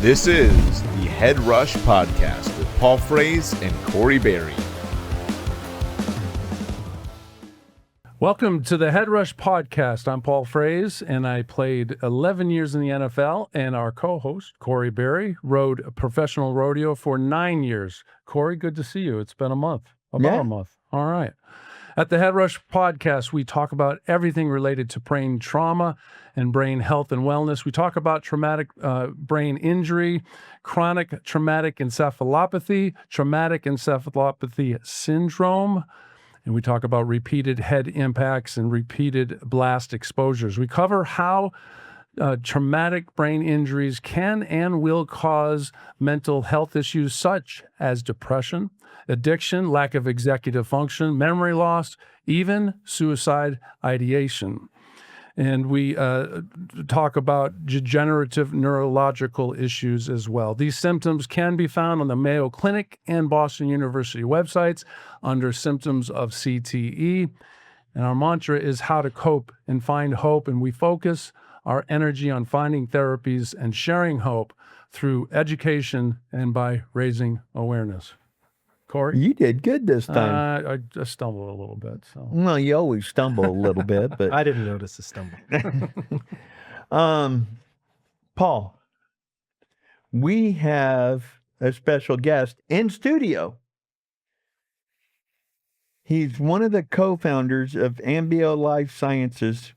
This is the HeadRush Podcast with Paul Frase and Corey Berry. Welcome to the HeadRush Podcast. I'm Paul Frase, and I played 11 years in the NFL, and our co-host, Corey Berry, rode a professional rodeo for 9 years. Corey, good to see you. It's been a month, a month. All right. At the HeadRush Podcast, we talk about everything related to brain trauma and brain health and wellness. We talk about traumatic brain injury, chronic traumatic encephalopathy, traumatic encephalopathy syndrome, and we talk about repeated head impacts and repeated blast exposures. We cover how traumatic brain injuries can and will cause mental health issues such as depression, addiction, lack of executive function, memory loss, even suicide ideation. And we talk about degenerative neurological issues as well. These symptoms can be found on the Mayo Clinic and Boston University websites under symptoms of CTE. And our mantra is how to cope and find hope. And we focus our energy on finding therapies and sharing hope through education and by raising awareness. Corey? You did good this time. I just stumbled a little bit. So. Well, you always stumble a little bit, but I didn't notice the stumble. Paul, we have a special guest in studio. He's one of the co-founders of Ambio Life Sciences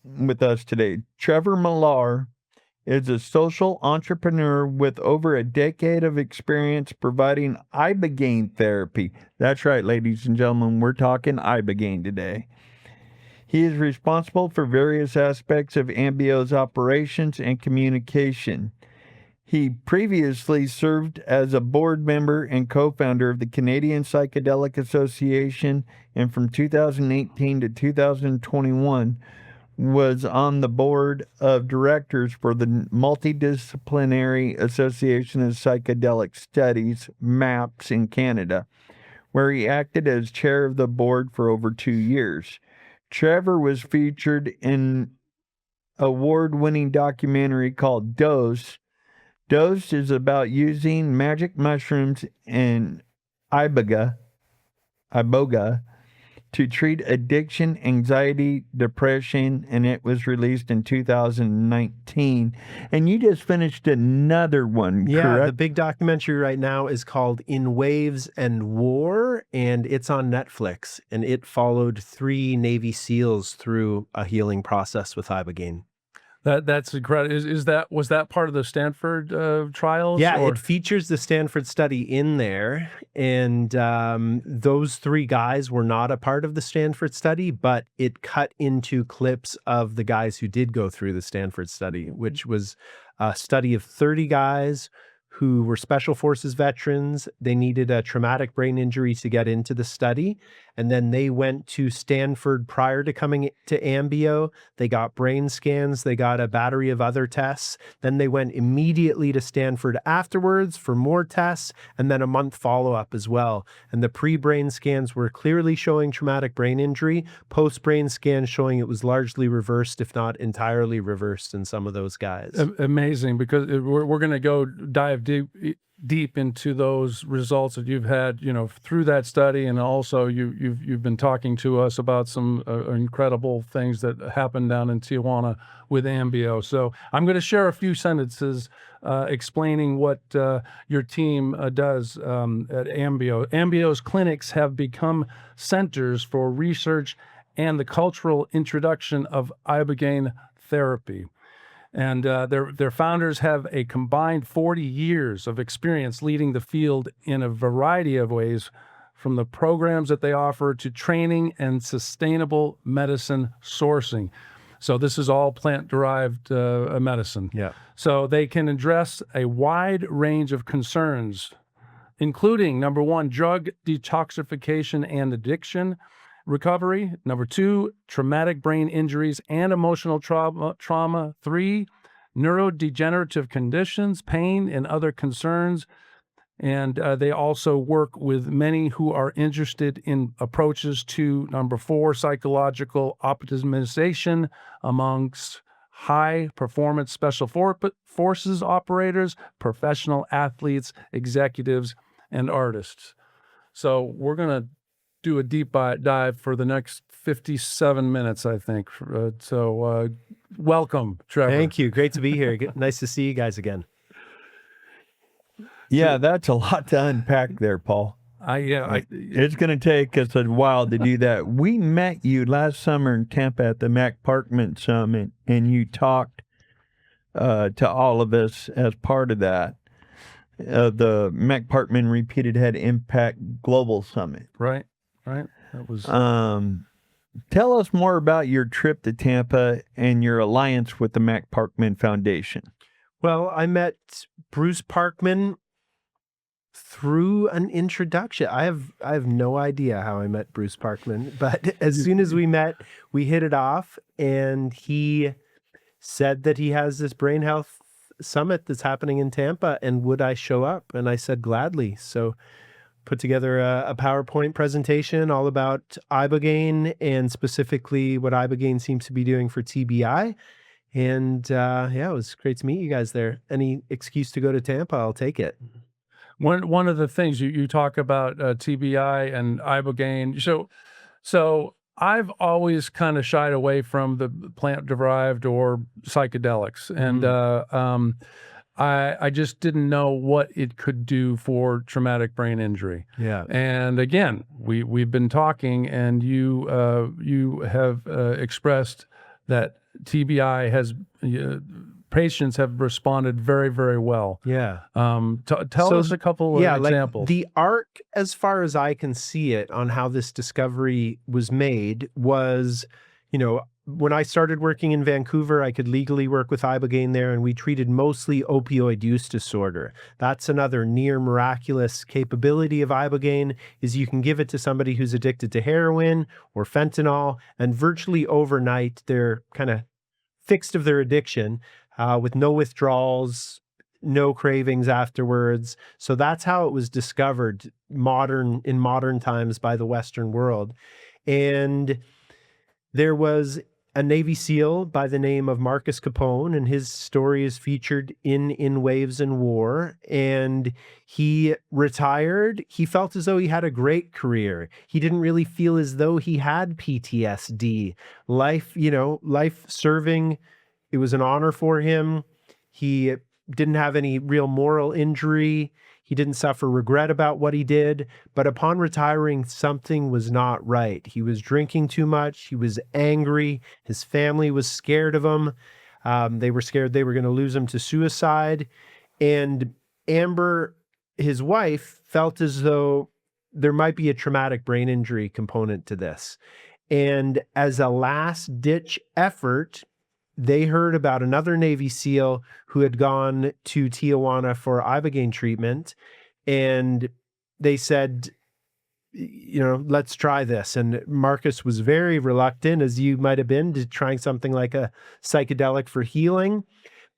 with us today. Trevor Millar is a social entrepreneur with over a decade of experience providing Ibogaine therapy. That's right, ladies and gentlemen, we're talking Ibogaine today. He is responsible for various aspects of Ambio's operations and communication. He previously served as a board member and co-founder of the Canadian Psychedelic Association, and from 2018 to 2021, was on the board of directors for the Multidisciplinary Association of Psychedelic Studies, MAPS, in Canada, where he acted as chair of the board for over 2 years. Trevor was featured in an award-winning documentary called Dose. Dose is about using magic mushrooms and iboga to treat addiction, anxiety, depression, and it was released in 2019. And you just finished another one, correct? The big documentary right now is called In Waves and War, and it's on Netflix. And it followed 3 Navy SEALs through a healing process with Ibogaine. That's incredible. Was that part of the Stanford trials? Yeah, it features the Stanford study in there, and those 3 guys were not a part of the Stanford study, but it cut into clips of the guys who did go through the Stanford study, which was a study of 30 guys who were Special Forces veterans. They needed a traumatic brain injury to get into the study. And then they went to Stanford prior to coming to Ambio. They got brain scans. They got a battery of other tests. Then they went immediately to Stanford afterwards for more tests, and then a month follow-up as well. And the pre-brain scans were clearly showing traumatic brain injury. Post-brain scans showing it was largely reversed, if not entirely reversed in some of those guys. Amazing, because we're going to go dive deep into those results that you've had, through that study, and also you've been talking to us about some incredible things that happened down in Tijuana with Ambio. So I'm going to share a few sentences explaining what your team does at Ambio. Ambio's clinics have become centers for research and the cultural introduction of Ibogaine therapy. And their founders have a combined 40 years of experience leading the field in a variety of ways, from the programs that they offer to training and sustainable medicine sourcing. So this is all plant-derived medicine. Yeah. So they can address a wide range of concerns, including, number 1, drug detoxification and addiction recovery. Number 2, traumatic brain injuries and emotional trauma. 3, neurodegenerative conditions, pain, and other concerns. And they also work with many who are interested in approaches to, number 4, psychological optimization amongst high performance special forces operators, professional athletes, executives, and artists. So we're going to do a deep dive for the next 57 minutes, I think. Welcome, Trevor. Thank you. Great to be here. Nice to see you guys again. Yeah, that's a lot to unpack there, Paul. It's going to take us a while to do that. We met you last summer in Tampa at the Mac Parkman Summit, and you talked to all of us as part of that, the Mac Parkman Repeated Head Impact Global Summit. Right. That was. Tell us more about your trip to Tampa and your alliance with the Mac Parkman Foundation. Well, I met Bruce Parkman through an introduction. I have no idea how I met Bruce Parkman, but as soon as we met, we hit it off, and he said that he has this brain health summit that's happening in Tampa, and would I show up? And I said gladly. So put together a PowerPoint presentation all about Ibogaine, and specifically what Ibogaine seems to be doing for TBI. And it was great to meet you guys there. Any excuse to go to Tampa, I'll take it. One of the things you talk about TBI and Ibogaine. So I've always kind of shied away from the plant-derived or psychedelics, and I just didn't know what it could do for traumatic brain injury. Yeah. And again, we've been talking, and you have expressed that TBI has patients have responded very, very well. Yeah. Tell us a couple of examples. Like the arc, as far as I can see it, on how this discovery was made was, when I started working in Vancouver, I could legally work with Ibogaine there, and we treated mostly opioid use disorder. That's another near miraculous capability of Ibogaine, is you can give it to somebody who's addicted to heroin or fentanyl, and virtually overnight, they're kind of fixed of their addiction with no withdrawals, no cravings afterwards. So that's how it was discovered in modern times by the Western world. And there was a Navy SEAL by the name of Marcus Capone, and his story is featured in Waves and War. And he retired. He felt as though he had a great career. He didn't really feel as though he had PTSD. Life serving, it was an honor for him. He didn't have any real moral injury. He didn't suffer regret about what he did, but upon retiring, something was not right. He was drinking too much. He was angry. His family was scared of him. They were scared they were going to lose him to suicide. And Amber, his wife, felt as though there might be a traumatic brain injury component to this. And as a last-ditch effort, they heard about another Navy SEAL who had gone to Tijuana for Ibogaine treatment, and they said, let's try this. And Marcus was very reluctant, as you might have been, to trying something like a psychedelic for healing,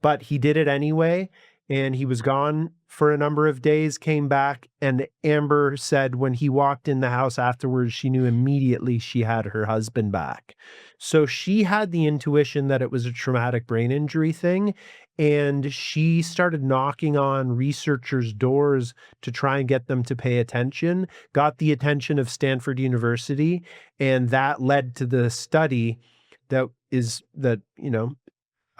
but he did it anyway. And he was gone for a number of days, came back, and Amber said when he walked in the house afterwards, she knew immediately she had her husband back. So she had the intuition that it was a traumatic brain injury thing, and she started knocking on researchers' doors to try and get them to pay attention, got the attention of Stanford University, and that led to the study that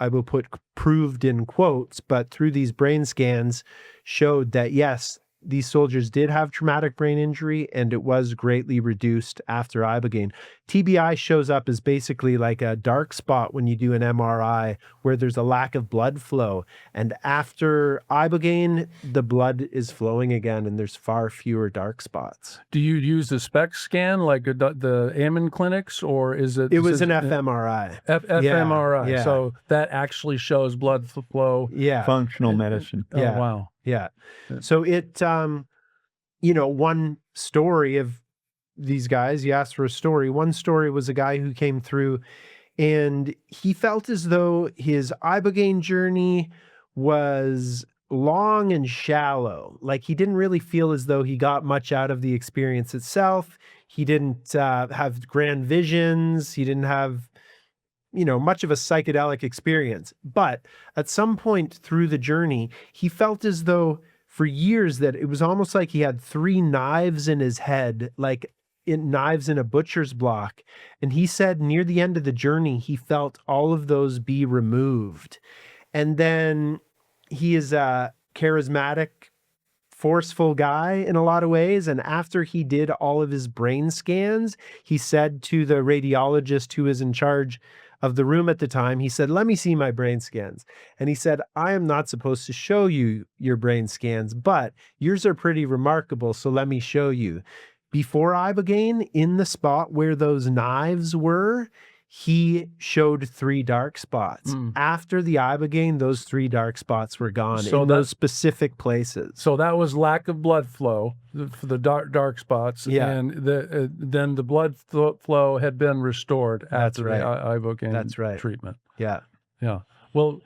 I will put proved in quotes, but through these brain scans showed that, yes, these soldiers did have traumatic brain injury, and it was greatly reduced after Ibogaine. TBI shows up as basically like a dark spot when you do an MRI where there's a lack of blood flow. And after Ibogaine, the blood is flowing again, and there's far fewer dark spots. Do you use the SPECT scan like the Ammon clinics, or is it? It was an fMRI. fMRI. Yeah. So that actually shows blood flow. Yeah. Functional medicine. Oh, Yeah. wow. Yeah. So it, one story of these guys, you asked for a story. One story was a guy who came through, and he felt as though his Ibogaine journey was long and shallow. Like he didn't really feel as though he got much out of the experience itself. He didn't have grand visions. He didn't have much of a psychedelic experience. But at some point through the journey, he felt as though for years that it was almost like he had 3 knives in his head, like knives in a butcher's block. And he said near the end of the journey, he felt all of those be removed. And then he is a charismatic, forceful guy in a lot of ways. And after he did all of his brain scans, he said to the radiologist who was in charge of the room at the time, he said, "Let me see my brain scans." And he said, "I am not supposed to show you your brain scans, but yours are pretty remarkable. So let me show you." Before Ibogaine, in the spot where those knives were, he showed 3 dark spots. After the Ibogaine, those 3 dark spots were gone in those specific places. So that was lack of blood flow for the dark spots. Yeah. And then the blood flow had been restored after the Ibogaine treatment. Yeah. Yeah. Well,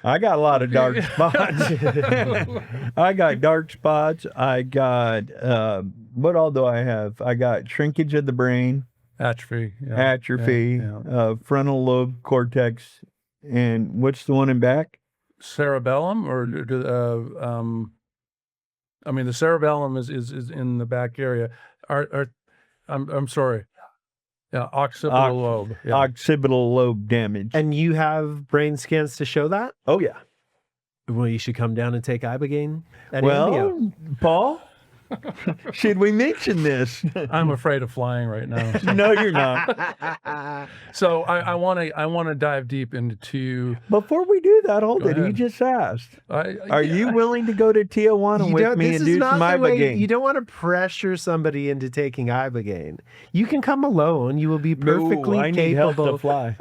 I got a lot of dark spots. I got dark spots. I got, what all do I have? I got shrinkage of the brain. Atrophy. Frontal lobe cortex. And what's the one in back? Cerebellum the cerebellum is in the back area. I'm sorry. Yeah, occipital lobe. Yeah. Occipital lobe damage. And you have brain scans to show that? Oh, yeah. Well, you should come down and take Ibogaine at Well, Ambio. Paul, should we mention this? I'm afraid of flying right now. No, you're not. So I want to dive deep into. Before we do that, hold Go it. You ahead. just asked. Are you willing to go to Tijuana with me and do some Ibogaine? You don't want to pressure somebody into taking Ibogaine. You can come alone. You will be perfectly I need help capable to fly.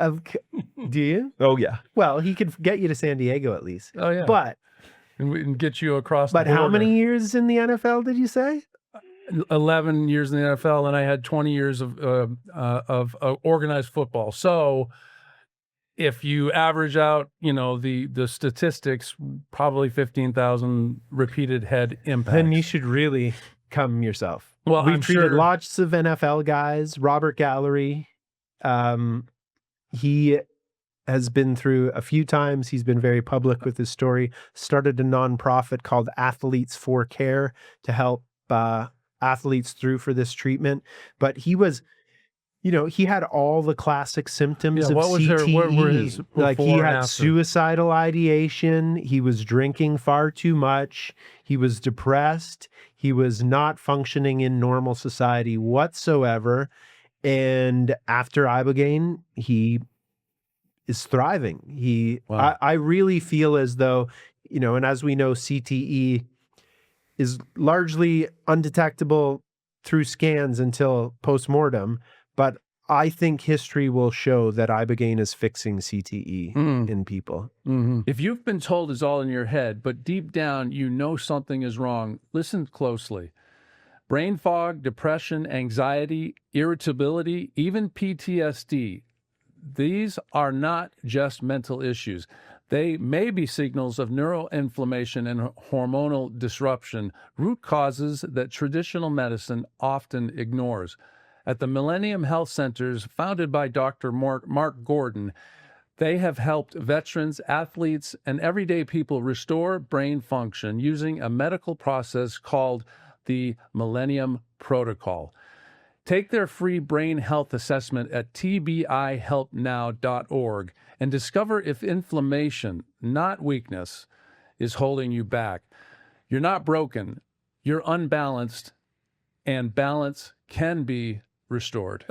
Do you? Oh, yeah. Well, he could get you to San Diego at least. Oh yeah. But And we can get you across the But border. how many years in the NFL did you say? 11 years in the NFL, and I had 20 years of organized football. So if you average out, the statistics, probably 15,000 repeated head impacts. Then you should really come yourself. Well, We've I'm treated sure- lots of NFL guys. Robert Gallery, he has been through a few times. He's been very public with his story. Started a nonprofit called Athletes for Care to help athletes through for this treatment. But he was, he had all the classic symptoms of what was CTE. what were his Like he before and had after? suicidal ideation. He was drinking far too much. He was depressed. He was not functioning in normal society whatsoever. And after Ibogaine, he is thriving. Wow. I really feel as though, and as we know, CTE is largely undetectable through scans until postmortem, but I think history will show that Ibogaine is fixing CTE in people. Mm-hmm. If you've been told it's all in your head, but deep down you know something is wrong, listen closely. Brain fog, depression, anxiety, irritability, even PTSD. These are not just mental issues. They may be signals of neuroinflammation and hormonal disruption, root causes that traditional medicine often ignores. At the Millennium Health Centers, founded by Dr. Mark Gordon, they have helped veterans, athletes, and everyday people restore brain function using a medical process called the Millennium Protocol. Take their free brain health assessment at tbihelpnow.org and discover if inflammation, not weakness, is holding you back. You're not broken, you're unbalanced, and balance can be restored.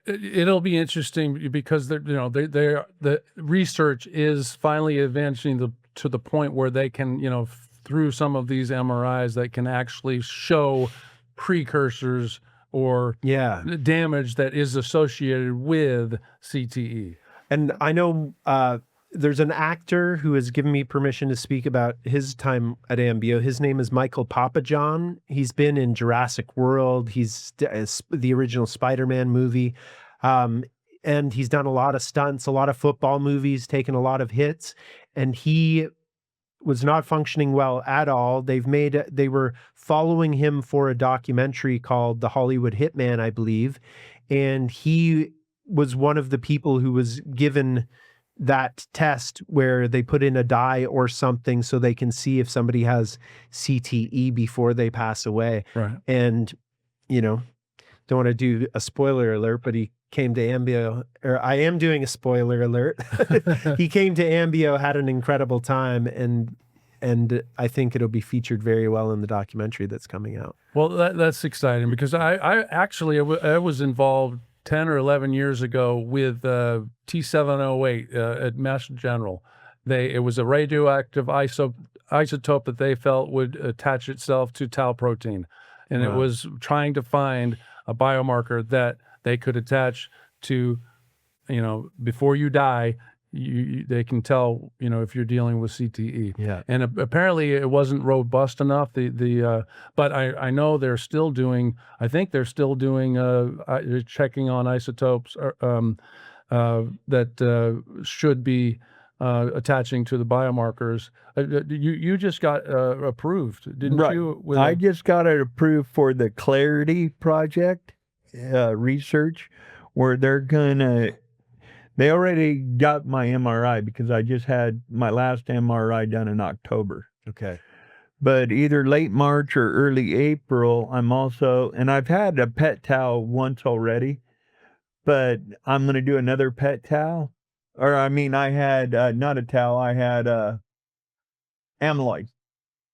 It'll be interesting because the research is finally advancing to the point where they can, through some of these MRIs, that can actually show precursors or damage that is associated with CTE. And I know there's an actor who has given me permission to speak about his time at Ambio. His name is Michael Papajohn. He's been in Jurassic World. He's the original Spider-Man movie. And he's done a lot of stunts, a lot of football movies, taken a lot of hits. And he was not functioning well at all. They were following him for a documentary called The Hollywood Hitman, I believe. And he was one of the people who was given that test where they put in a dye or something so they can see if somebody has CTE before they pass away. Right. And, don't want to do a spoiler alert, but he came to Ambio, or I am doing a spoiler alert. He came to Ambio, had an incredible time, and I think it'll be featured very well in the documentary that's coming out. Well, that's exciting because I actually I was involved 10 or 11 years ago with T708 at Mass General. It was a radioactive isotope that they felt would attach itself to tau protein. And It was trying to find a biomarker that they could attach to, before you die, they can tell, if you're dealing with CTE. Yeah. And apparently it wasn't robust enough. But I know they're still doing, checking on isotopes that should be attaching to the biomarkers. You just got approved, didn't you? I just got it approved for the Clarity Project research, where they already got my MRI because I just had my last MRI done in October. Okay. But either late March or early April, and I've had a PET tau once already, but I'm going to do another PET tau. I had not a tau, I had amyloid.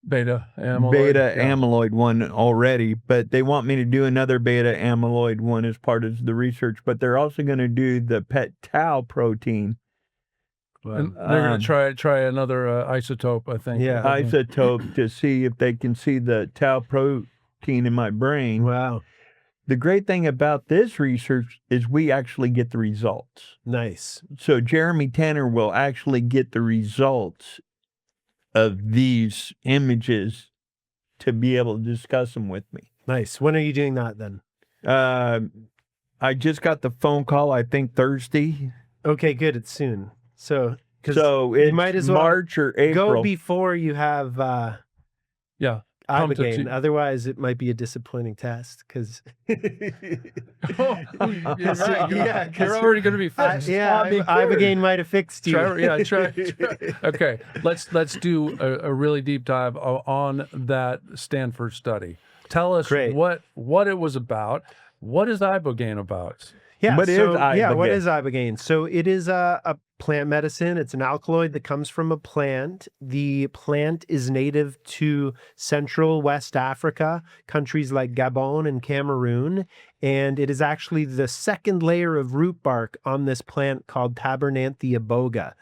Beta amyloid. Beta amyloid one already, but they want me to do another beta amyloid one as part of the research. But they're also going to do the PET tau protein. And they're going to try another isotope, I think. Yeah. Isotope to see if they can see the tau protein in my brain. Wow. The great thing about this research is we actually get the results. Nice. So Jeremy Tanner will actually get the results of these images to be able to discuss them with me. Nice. When are you doing that then? I just got the phone call, I think Thursday. Okay, good. It's soon. So it's you might as well March or April. go before you have Ibogaine. Otherwise, it might be a disappointing test because you're right. You're already going to be fixed. Ibogaine might have fixed you. Okay, let's do a really deep dive on that Stanford study. Tell us what it was about. What is Ibogaine about? What is Ibogaine? So it is a plant medicine. It's an alkaloid that comes from a plant. The plant is native to Central West Africa, countries like Gabon and Cameroon. And it is actually the second layer of root bark on this plant called Tabernanthe iboga.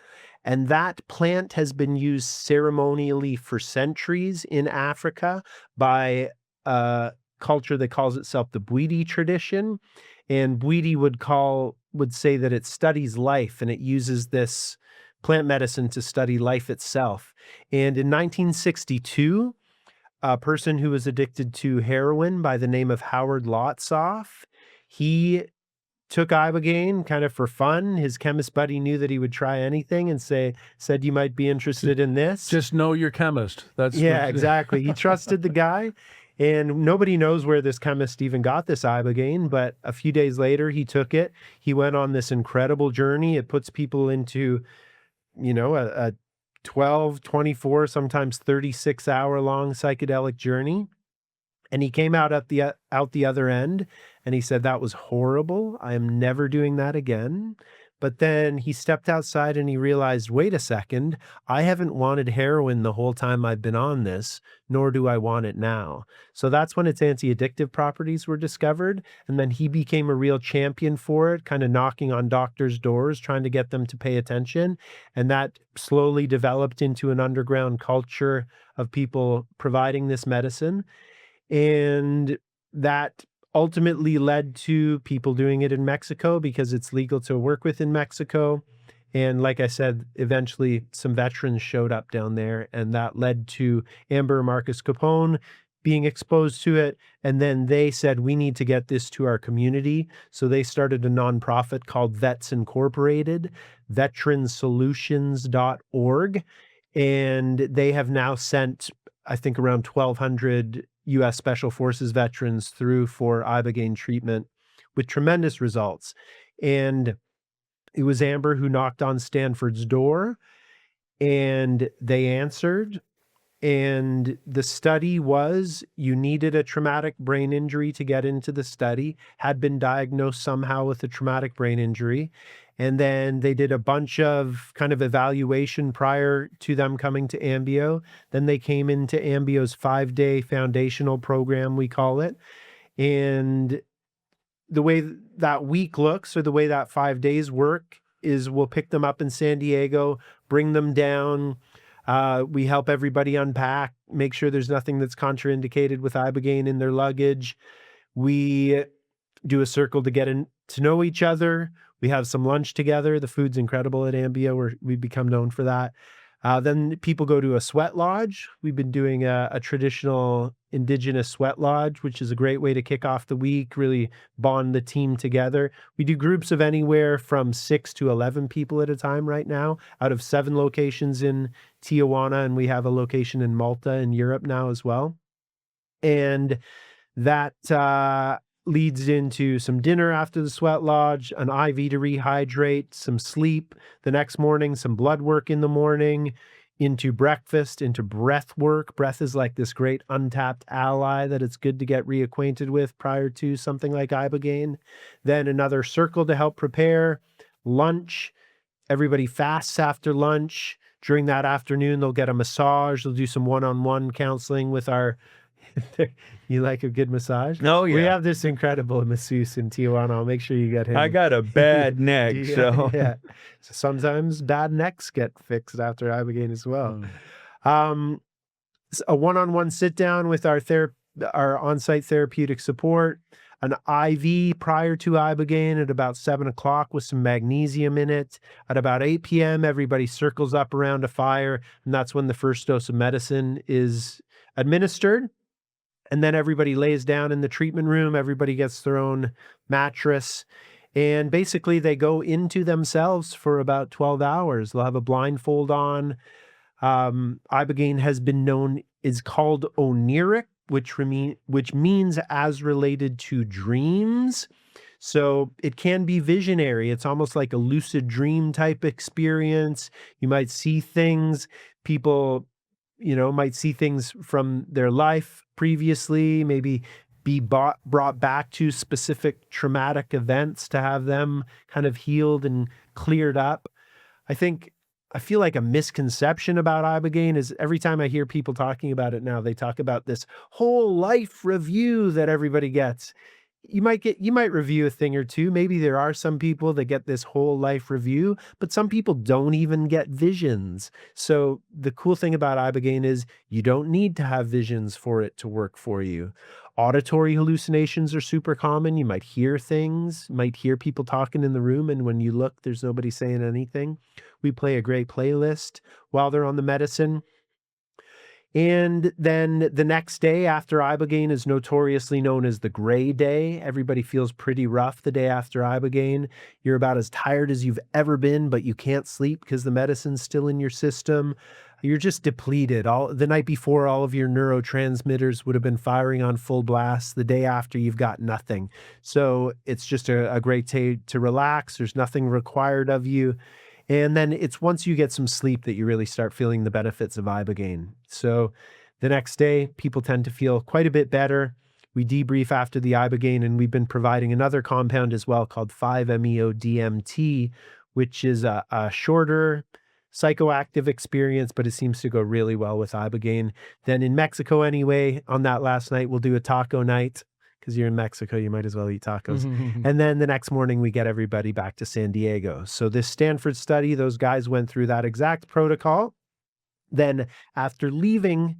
And that plant has been used ceremonially for centuries in Africa by a culture that calls itself the Bwiti tradition. And Bwiti would say that it studies life, and it uses this plant medicine to study life itself. And in 1962, a person who was addicted to heroin by the name of Howard Lotsoff, he took Ibogaine kind of for fun. His chemist buddy knew that he would try anything and said, you might be interested in this. Just know your chemist. Exactly. He trusted the guy. And nobody knows where this chemist even got this Ibogaine, but a few days later, he took it. He went on this incredible journey. It puts people into, a 12, 24, sometimes 36-hour-long psychedelic journey. And he came out the other end, and he said, that was horrible. I am never doing that again. But then he stepped outside and he realized, wait a second, I haven't wanted heroin the whole time I've been on this, nor do I want it now. So that's when its anti-addictive properties were discovered. And then he became a real champion for it, kind of knocking on doctors' doors, trying to get them to pay attention. And that slowly developed into an underground culture of people providing this medicine. And that ultimately led to people doing it in Mexico because it's legal to work with in Mexico. And like I said, eventually some veterans showed up down there, and that led to Amber and Marcus Capone being exposed to it. And then they said, we need to get this to our community. So they started a nonprofit called Vets Incorporated, veteransolutions.org. And they have now sent, I think, around 1,200 U.S. Special Forces veterans through for Ibogaine treatment with tremendous results. And it was Amber who knocked on Stanford's door, and they answered. And the study was, you needed a traumatic brain injury to get into the study, had been diagnosed somehow with a traumatic brain injury. And then they did a bunch of kind of evaluation prior to them coming to Ambio. Then they came into Ambio's 5-day foundational program, we call it. And the way that week looks, or the way that 5 days work, is we'll pick them up in San Diego, bring them down. We help everybody unpack, make sure there's nothing that's contraindicated with Ibogaine in their luggage. We do a circle to get to know each other. We have some lunch together. The food's incredible at Ambio. We've become known for that. Then people go to a sweat lodge. We've been doing a traditional Indigenous sweat lodge, which is a great way to kick off the week, really bond the team together. We do groups of anywhere from 6 to 11 people at a time right now, out of 7 locations in Tijuana, and we have a location in Malta in Europe now as well. And that leads into some dinner after the sweat lodge, an IV to rehydrate, some sleep the next morning, some blood work in the morning, into breakfast, into breath work. Breath is like this great untapped ally that it's good to get reacquainted with prior to something like Ibogaine. Then another circle to help prepare. Lunch. Everybody fasts after lunch. During that afternoon, they'll get a massage. They'll do some one-on-one counseling with our... You like a good massage? Oh, yeah. We have this incredible masseuse in Tijuana. I'll make sure you get him. I got a bad neck, so. Yeah. So sometimes bad necks get fixed after Ibogaine as well. A one-on-one sit-down with our on-site therapeutic support, an IV prior to Ibogaine at about 7 o'clock with some magnesium in it. At about 8 p.m., everybody circles up around a fire, and that's when the first dose of medicine is administered. And then everybody lays down in the treatment room. Everybody gets their own mattress. And basically, they go into themselves for about 12 hours. They'll have a blindfold on. Ibogaine has been known, is called oniric, which means as related to dreams. So it can be visionary. It's almost like a lucid dream type experience. You might see things. People, might see things from their life previously, maybe be brought back to specific traumatic events to have them kind of healed and cleared up. I feel like a misconception about Ibogaine is every time I hear people talking about it now, they talk about this whole life review that everybody gets. You might review a thing or two. Maybe there are some people that get this whole life review, but some people don't even get visions. So the cool thing about Ibogaine is you don't need to have visions for it to work for you. Auditory hallucinations are super common. You might hear things, might hear people talking in the room, and when you look, there's nobody saying anything. We play a great playlist while they're on the medicine. And then the next day after Ibogaine is notoriously known as the gray day. Everybody feels pretty rough the day after Ibogaine. You're about as tired as you've ever been, but you can't sleep because the medicine's still in your system. You're just depleted. The night before, all of your neurotransmitters would have been firing on full blast. The day after, you've got nothing. So it's just a great day to relax. There's nothing required of you. And then it's once you get some sleep that you really start feeling the benefits of Ibogaine. So the next day, people tend to feel quite a bit better. We debrief after the Ibogaine, and we've been providing another compound as well called 5-MeO-DMT, which is a shorter psychoactive experience, but it seems to go really well with Ibogaine. Then in Mexico anyway, on that last night, we'll do a taco night. Because you're in Mexico, you might as well eat tacos. And then the next morning, we get everybody back to San Diego. So this Stanford study, those guys went through that exact protocol. Then after leaving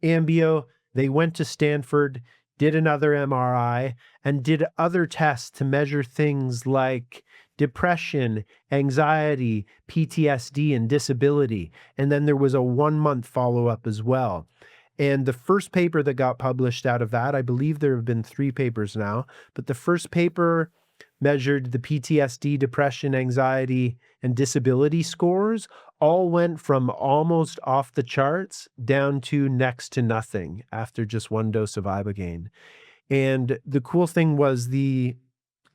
Ambio, they went to Stanford, did another MRI, and did other tests to measure things like depression, anxiety, PTSD, and disability. And then there was a 1-month follow-up as well. And the first paper that got published out of that, I believe there have been 3 papers now, but the first paper measured the PTSD, depression, anxiety, and disability scores, all went from almost off the charts down to next to nothing after just 1 dose of Ibogaine. And the cool thing was the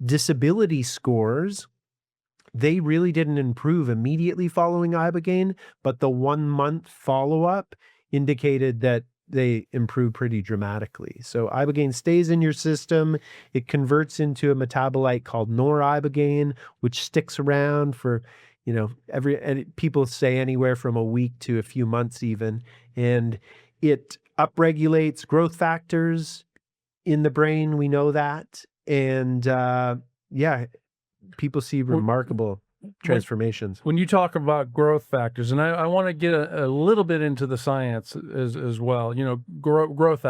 disability scores, they really didn't improve immediately following Ibogaine, but the 1 month follow-up indicated that they improve pretty dramatically. So Ibogaine stays in your system. It converts into a metabolite called noribogaine, which sticks around for, and people say anywhere from a week to a few months even. And it upregulates growth factors in the brain. We know that. And people see remarkable transformations. When you talk about growth factors, and I want to get a little bit into the science as well, growth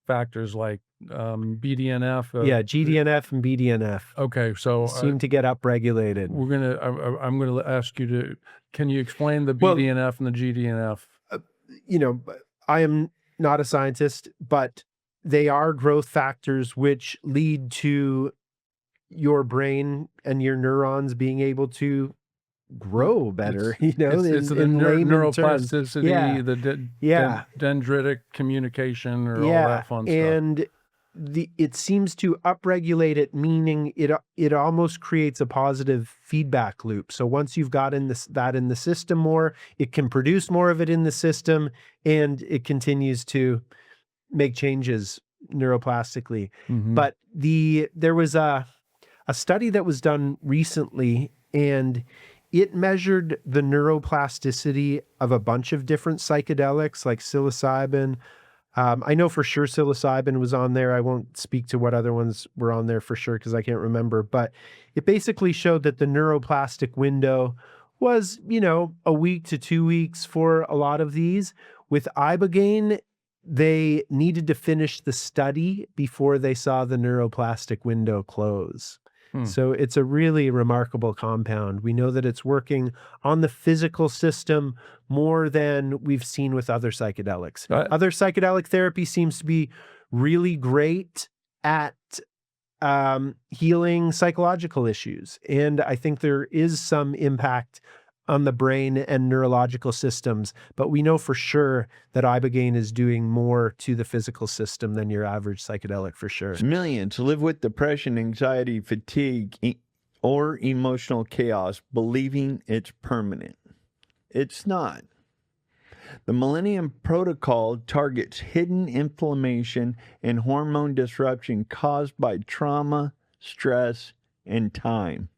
factors like BDNF. GDNF and BDNF. Okay, so seem to get upregulated. I'm gonna ask you can you explain the BDNF and the GDNF? I am not a scientist, but they are growth factors which lead to your brain and your neurons being able to grow better. It's the neuroplasticity, the dendritic communication, or all that fun stuff. And it seems to upregulate it, meaning it almost creates a positive feedback loop. So once you've got that in the system more, it can produce more of it in the system, and it continues to make changes neuroplastically. Mm-hmm. But there was a study that was done recently, and it measured the neuroplasticity of a bunch of different psychedelics like psilocybin. I know for sure psilocybin was on there. I won't speak to what other ones were on there for sure because I can't remember. But it basically showed that the neuroplastic window was, a week to 2 weeks for a lot of these. With Ibogaine, they needed to finish the study before they saw the neuroplastic window close. So it's a really remarkable compound. We know that it's working on the physical system more than we've seen with other psychedelics. Other psychedelic therapy seems to be really great at healing psychological issues. And I think there is some impact on the brain and neurological systems, but we know for sure that Ibogaine is doing more to the physical system than your average psychedelic for sure. Millions live with depression, anxiety, fatigue, or emotional chaos, believing it's permanent. It's not. The Millennium Protocol targets hidden inflammation and hormone disruption caused by trauma, stress, and time.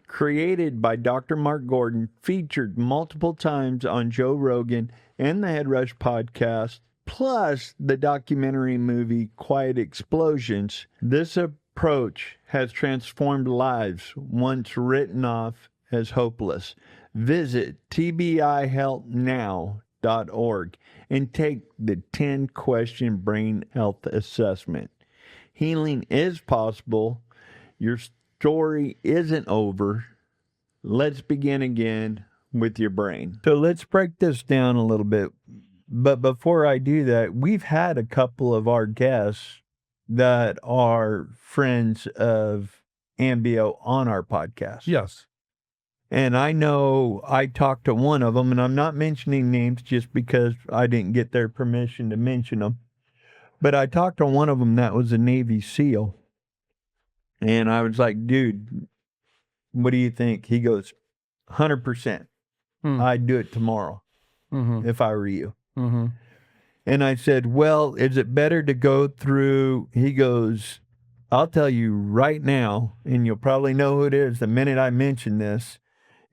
Created by Dr. Mark Gordon, featured multiple times on Joe Rogan and the HeadRush Podcast, plus the documentary movie Quiet Explosions, this approach has transformed lives once written off as hopeless. Visit tbihelpnow.org and take the 10-question brain health assessment. Healing is possible. Your story isn't over. Let's begin again with your brain. So let's break this down a little bit. But before I do that, we've had a couple of our guests that are friends of Ambio on our podcast. Yes. And I know I talked to one of them, and I'm not mentioning names just because I didn't get their permission to mention them. But I talked to one of them that was a Navy SEAL. And I was like, dude, what do you think? He goes, 100%. I'd do it tomorrow if I were you. Mm-hmm. And I said, well, is it better to go through? He goes, I'll tell you right now, and you'll probably know who it is the minute I mention this,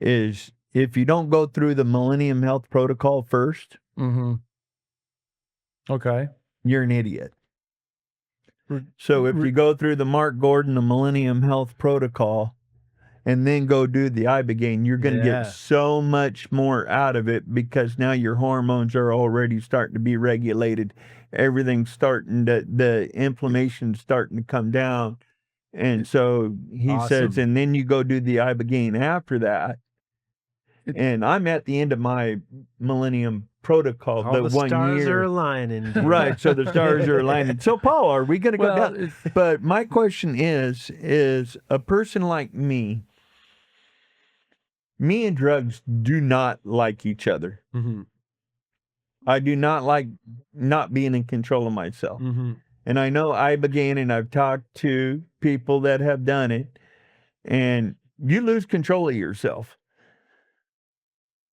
is if you don't go through the Millennium Health Protocol first, okay, you're an idiot. So if you go through the Mark Gordon, the Millennium Health Protocol, and then go do the Ibogaine, you're going to get so much more out of it because now your hormones are already starting to be regulated. Everything's starting to, the inflammation's starting to come down. And so he says, and then you go do the Ibogaine after that. And I'm at the end of my Millennium Protocol. All the 1 stars year. Are aligning. Right, so the stars are aligning. So, Paul, are we going to go down? But my question is a person like me and drugs do not like each other. Mm-hmm. I do not like not being in control of myself. Mm-hmm. And I know Ibogaine, and I've talked to people that have done it, and you lose control of yourself.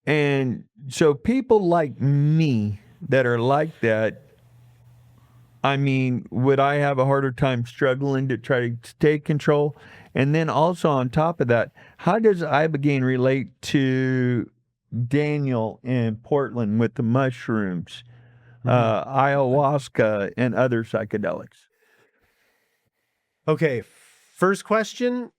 And so people like me that are like that, I mean, would I have a harder time struggling to try to take control? And then also on top of that, how does Ibogaine relate to Daniel in Portland with the mushrooms, ayahuasca, and other psychedelics? Okay, first question.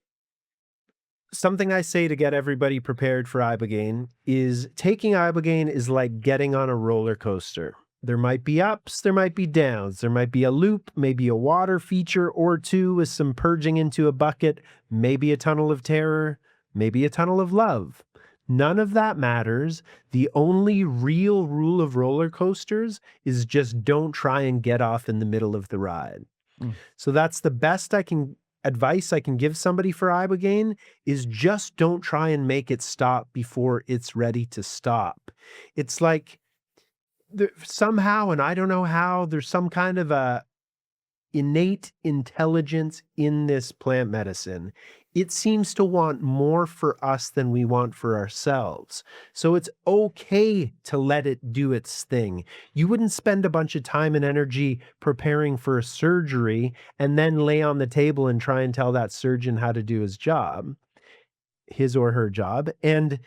Something I say to get everybody prepared for Ibogaine is taking Ibogaine is like getting on a roller coaster. There might be ups, there might be downs, there might be a loop, maybe a water feature or two with some purging into a bucket, maybe a tunnel of terror, maybe a tunnel of love. None of that matters. The only real rule of roller coasters is just don't try and get off in the middle of the ride. So that's the best advice I can give somebody for Ibogaine is just don't try and make it stop before it's ready to stop. It's like somehow, and I don't know how, there's some kind of a innate intelligence in this plant medicine. It seems to want more for us than we want for ourselves. So it's okay to let it do its thing. You wouldn't spend a bunch of time and energy preparing for a surgery and then lay on the table and try and tell that surgeon how to do his job, his or her job. And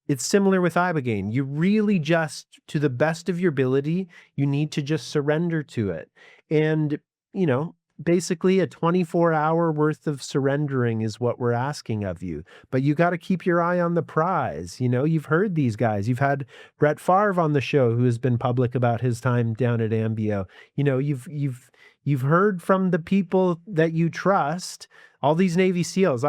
it's similar with Ibogaine. You really just, to the best of your ability, you need to just surrender to it. And, you know, basically a 24-hour worth of surrendering is what we're asking of you. But you got to keep your eye on the prize. You know, you've heard these guys. You've had Brett Favre on the show who has been public about his time down at Ambio. You know, you've heard from the people that you trust, all these Navy SEALs.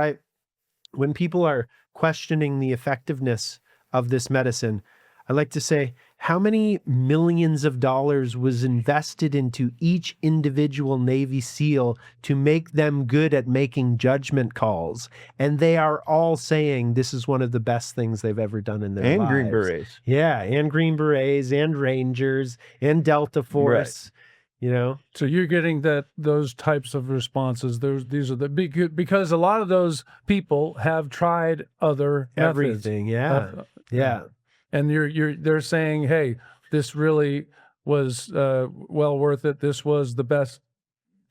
When people are questioning the effectiveness of this medicine, I like to say, how many millions of dollars was invested into each individual Navy SEAL to make them good at making judgment calls? And they are all saying this is one of the best things they've ever done in their lives. And Green Berets. Yeah, and Green Berets, and Rangers, and Delta Force. Right. You know? So you're getting those types of responses. These are because a lot of those people have tried other everything. Methods. Yeah. And they're saying, hey, this really was well worth it. This was the best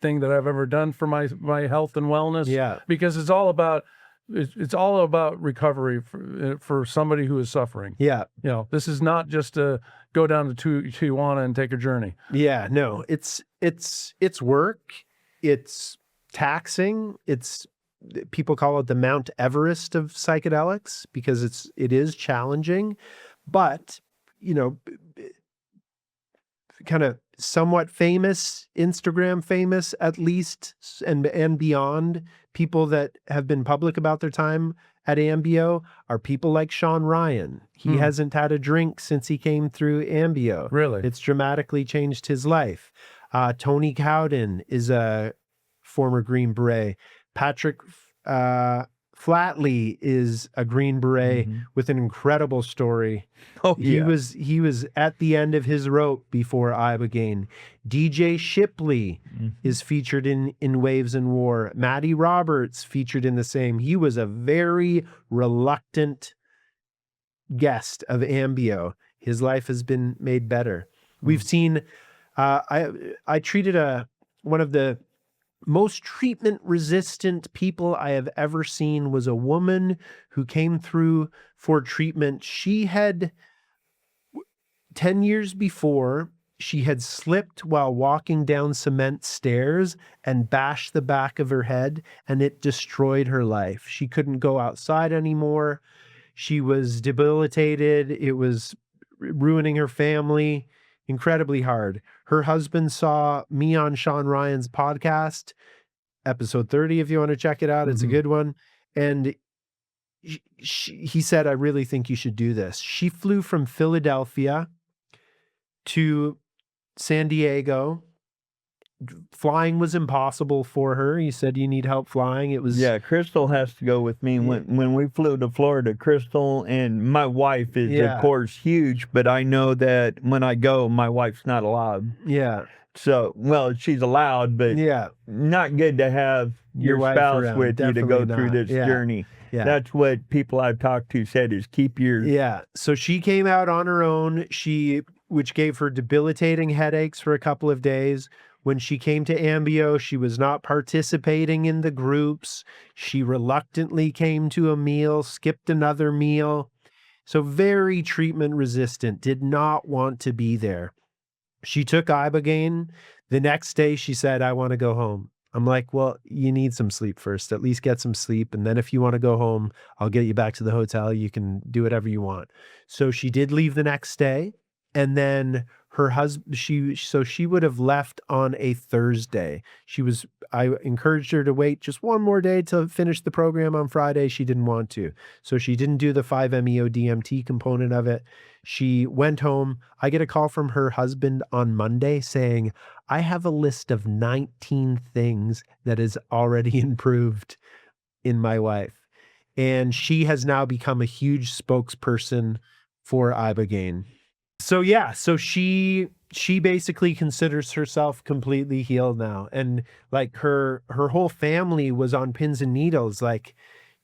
thing that I've ever done for my health and wellness. Yeah. Because it's all about recovery for somebody who is suffering. Yeah. You know, this is not just to go down to Tijuana and take a journey. Yeah. No, it's work. It's taxing. People call it the Mount Everest of psychedelics because it is challenging, but, you know, kind of somewhat famous, Instagram famous at least, and beyond, people that have been public about their time at Ambio are people like Sean Ryan. He hasn't had a drink since he came through Ambio. Really? It's dramatically changed his life. Tony Cowden is a former Green Beret. Patrick Flatley is a Green Beret with an incredible story. Oh, yeah. He was at the end of his rope before Ibogaine. DJ Shipley is featured in Waves and War. Matty Roberts featured in the same. He was a very reluctant guest of Ambio. His life has been made better. We've seen, I treated one of the most treatment-resistant people I have ever seen was a woman who came through for treatment. She had, 10 years before, she had slipped while walking down cement stairs and bashed the back of her head, and it destroyed her life. She couldn't go outside anymore. She was debilitated. It was ruining her family. Incredibly hard. Her husband saw me on Sean Ryan's podcast, episode 30, if you want to check it out. It's a good one. And he said, I really think you should do this. She flew from Philadelphia to San Diego. Flying was impossible for her. He said, you need help flying. It was... Yeah, Crystal has to go with me. When we flew to Florida, Crystal and my wife is, of course, huge, but I know that when I go, my wife's not allowed. Yeah. So, well, she's allowed, but Yeah. not good to have Your your wife spouse around. with you to go Definitely through not. this Yeah. journey. Yeah. That's what people I've talked to said is keep your Yeah. So she came out on her own, which gave her debilitating headaches for a couple of days. When she came to Ambio, she was not participating in the groups. She reluctantly came to a meal, skipped another meal. So very treatment resistant, did not want to be there. She took Ibogaine. The next day she said, I want to go home. I'm like, well, you need some sleep first. At least get some sleep. And then if you want to go home, I'll get you back to the hotel. You can do whatever you want. So she did leave the next day. And then her husband, she would have left on a Thursday. I encouraged her to wait just one more day to finish the program on Friday. She didn't want to. So she didn't do the 5-MeO DMT component of it. She went home. I get a call from her husband on Monday saying, I have a list of 19 things that is already improved in my wife. And she has now become a huge spokesperson for Ibogaine. So yeah, so she basically considers herself completely healed now. And like her whole family was on pins and needles. Like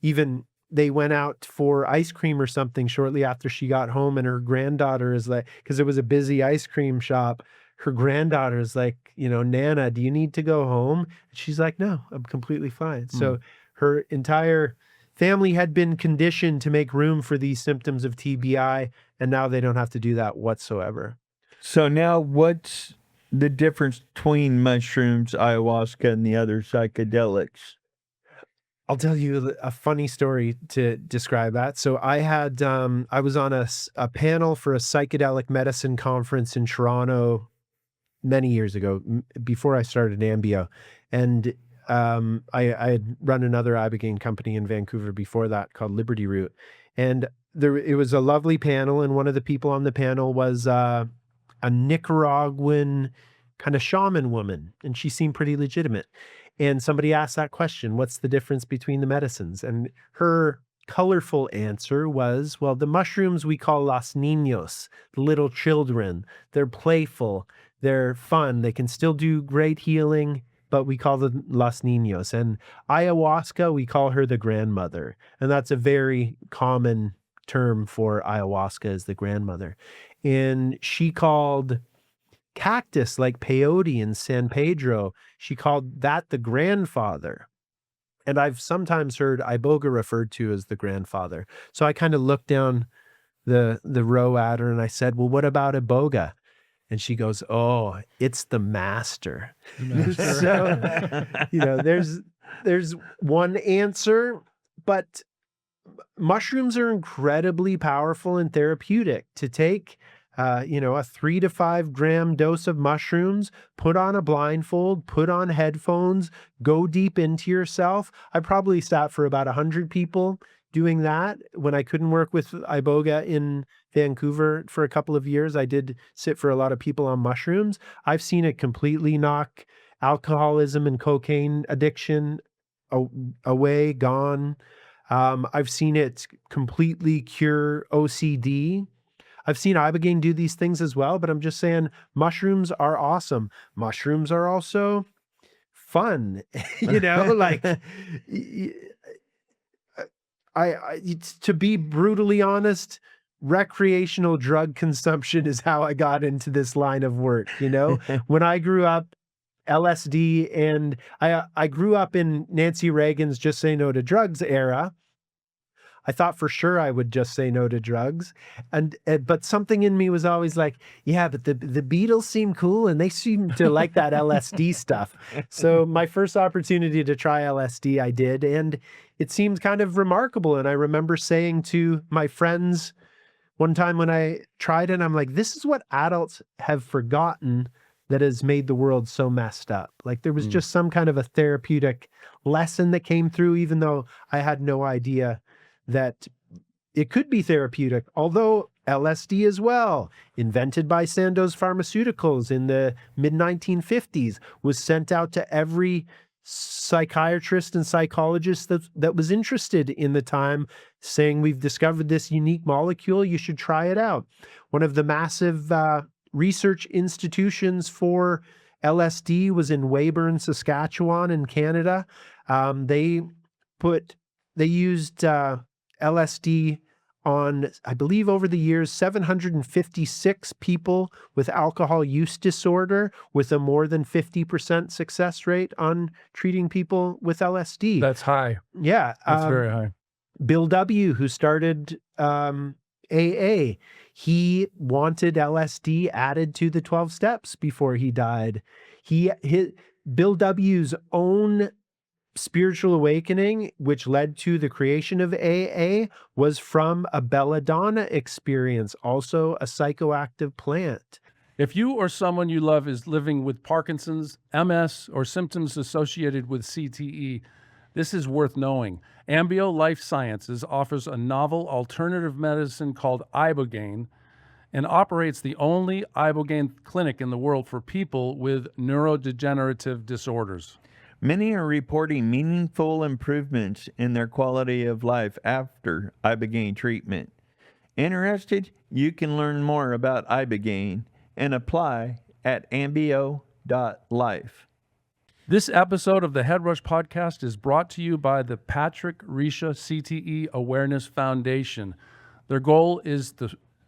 even they went out for ice cream or something shortly after she got home, and her granddaughter is like, because it was a busy ice cream shop, her granddaughter is like, Nana, do you need to go home? And she's like, no, I'm completely fine. So her entire family had been conditioned to make room for these symptoms of TBI, and now they don't have to do that whatsoever. So now what's the difference between mushrooms, ayahuasca, and the other psychedelics? I'll tell you a funny story to describe that. So I was on a panel for a psychedelic medicine conference in Toronto many years ago, before I started Ambio. And I had run another Ibogaine company in Vancouver before that called Liberty Root. And it was a lovely panel. And one of the people on the panel was a Nicaraguan kind of shaman woman. And she seemed pretty legitimate. And somebody asked that question, what's the difference between the medicines? And her colorful answer was, well, the mushrooms we call los niños, the little children. They're playful. They're fun. They can still do great healing, but we call them los niños. And ayahuasca, we call her the grandmother. And that's a very common term for ayahuasca, is the grandmother. And she called cactus like peyote in San Pedro, she called that the grandfather. And I've sometimes heard iboga referred to as the grandfather. So I kind of looked down the row at her and I said, well, what about iboga? And she goes, oh, it's the master. So, there's one answer, but mushrooms are incredibly powerful and therapeutic. To take a 3 to 5 gram dose of mushrooms, put on a blindfold, put on headphones, go deep into yourself. I probably sat for about 100 people doing that. When I couldn't work with iboga in Vancouver for a couple of years, I did sit for a lot of people on mushrooms. I've seen it completely knock alcoholism and cocaine addiction away, gone. I've seen it completely cure OCD. I've seen Ibogaine do these things as well, but I'm just saying mushrooms are awesome. Mushrooms are also fun, to be brutally honest, recreational drug consumption is how I got into this line of work. When I grew up, LSD, and I grew up in Nancy Reagan's Just Say No to Drugs era. I thought for sure I would just say no to drugs. But something in me was always like, yeah, but the Beatles seem cool and they seem to like that LSD stuff. So my first opportunity to try LSD, I did. And it seemed kind of remarkable. And I remember saying to my friends one time when I tried it, I'm like, this is what adults have forgotten that has made the world so messed up. Like there was just some kind of a therapeutic lesson that came through, even though I had no idea that it could be therapeutic, although LSD as well, invented by Sandoz Pharmaceuticals in the mid-1950s, was sent out to every psychiatrist and psychologist that was interested in the time, saying, we've discovered this unique molecule, you should try it out. One of the massive research institutions for LSD was in Weyburn, Saskatchewan in Canada. They used LSD on, I believe, over the years, 756 people with alcohol use disorder, with a more than 50% success rate on treating people with LSD. That's high. Yeah. That's very high. Bill W., who started AA, he wanted LSD added to the 12 steps before he died. Bill W.'s own spiritual awakening, which led to the creation of AA, was from a belladonna experience, also a psychoactive plant. If you or someone you love is living with Parkinson's, MS, or symptoms associated with CTE, this is worth knowing. Ambio Life Sciences offers a novel alternative medicine called Ibogaine and operates the only Ibogaine clinic in the world for people with neurodegenerative disorders. Many are reporting meaningful improvements in their quality of life after Ibogaine treatment. Interested? You can learn more about Ibogaine and apply at ambio.life. This episode of the HeadRush Podcast is brought to you by the Patrick Risha CTE Awareness Foundation. Their goal is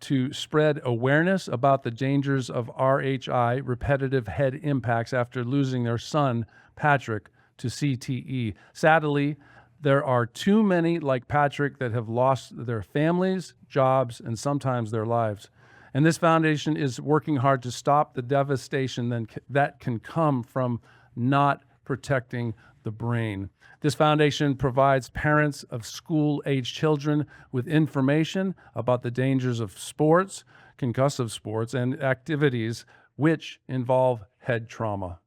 to spread awareness about the dangers of RHI, repetitive head impacts, after losing their son, Patrick, to CTE. Sadly, there are too many like Patrick that have lost their families, jobs, and sometimes their lives. And this foundation is working hard to stop the devastation that can come from not protecting the brain. This foundation provides parents of school-age children with information about the dangers of sports, concussive sports, and activities which involve head trauma.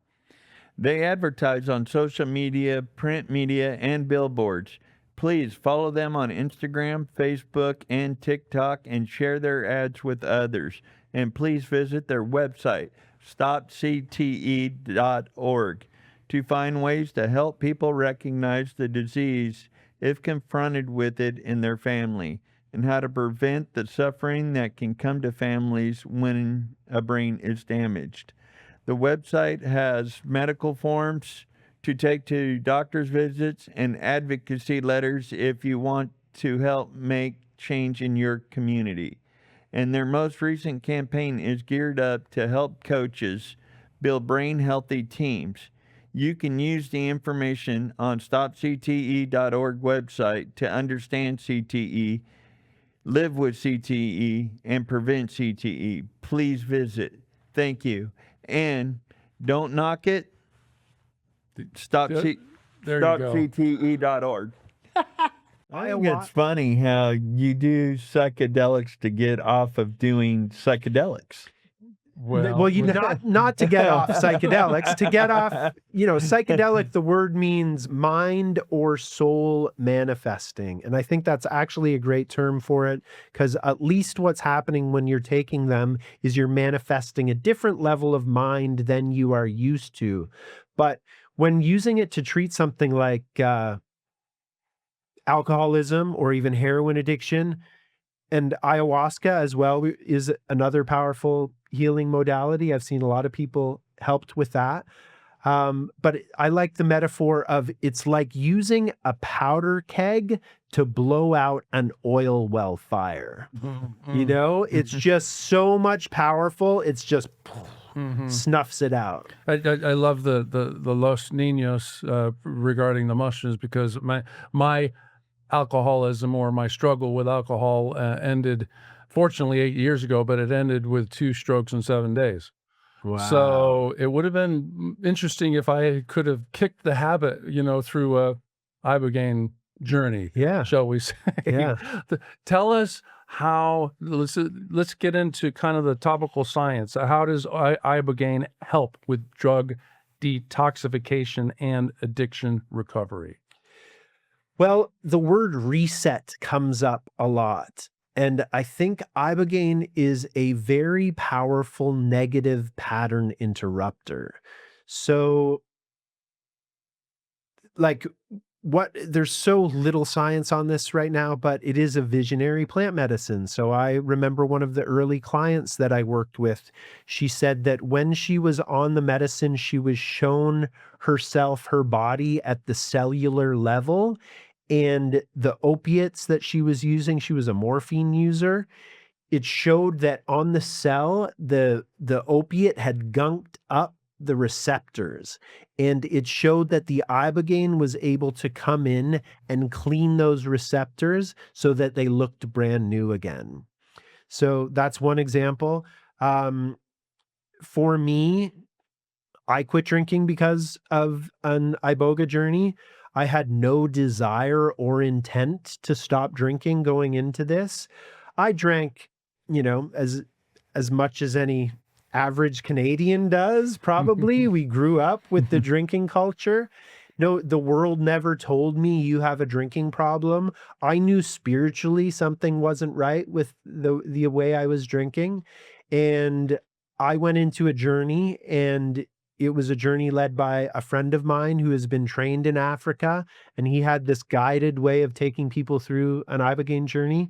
They advertise on social media, print media, and billboards. Please follow them on Instagram, Facebook, and TikTok and share their ads with others. And please visit their website, stopcte.org, to find ways to help people recognize the disease if confronted with it in their family, and how to prevent the suffering that can come to families when a brain is damaged. The website has medical forms to take to doctor's visits and advocacy letters if you want to help make change in your community. And their most recent campaign is geared up to help coaches build brain-healthy teams. You can use the information on stopcte.org website to understand CTE, live with CTE, and prevent CTE. Please visit. Thank you. And don't knock it. Stopcte.org. I think it's funny how you do psychedelics to get off of doing psychedelics. Well, you not to get off psychedelics, to get off, psychedelic, the word means mind or soul manifesting. And I think that's actually a great term for it, because at least what's happening when you're taking them is you're manifesting a different level of mind than you are used to. But when using it to treat something like alcoholism or even heroin addiction, and ayahuasca as well is another powerful healing modality. I've seen a lot of people helped with that. But I like the metaphor of it's like using a powder keg to blow out an oil well fire. It's just so much powerful. It's just snuffs it out. I love the Los Niños regarding the mushrooms, because my alcoholism, or my struggle with alcohol, ended, fortunately, 8 years ago, but it ended with 2 strokes in 7 days. Wow. So it would have been interesting if I could have kicked the habit, through a Ibogaine journey, shall we say. Yeah. Tell us how, let's get into kind of the topical science. How does Ibogaine help with drug detoxification and addiction recovery? Well, the word reset comes up a lot. And I think Ibogaine is a very powerful negative pattern interrupter. So, like, there's so little science on this right now, but it is a visionary plant medicine. So I remember one of the early clients that I worked with, she said that when she was on the medicine, she was shown herself, her body at the cellular level, and the opiates that she was using, she was a morphine user. It showed that on the cell, the opiate had gunked up the receptors, and it showed that the Ibogaine was able to come in and clean those receptors so that they looked brand new again. So that's one example. For me, I quit drinking because of an Iboga journey. I had no desire or intent to stop drinking going into this. I drank, as much as any average Canadian does, probably. We grew up with the drinking culture. No, the world never told me you have a drinking problem. I knew spiritually something wasn't right with the way I was drinking. And I went into a journey, and it was a journey led by a friend of mine who has been trained in Africa. And he had this guided way of taking people through an Ibogaine journey.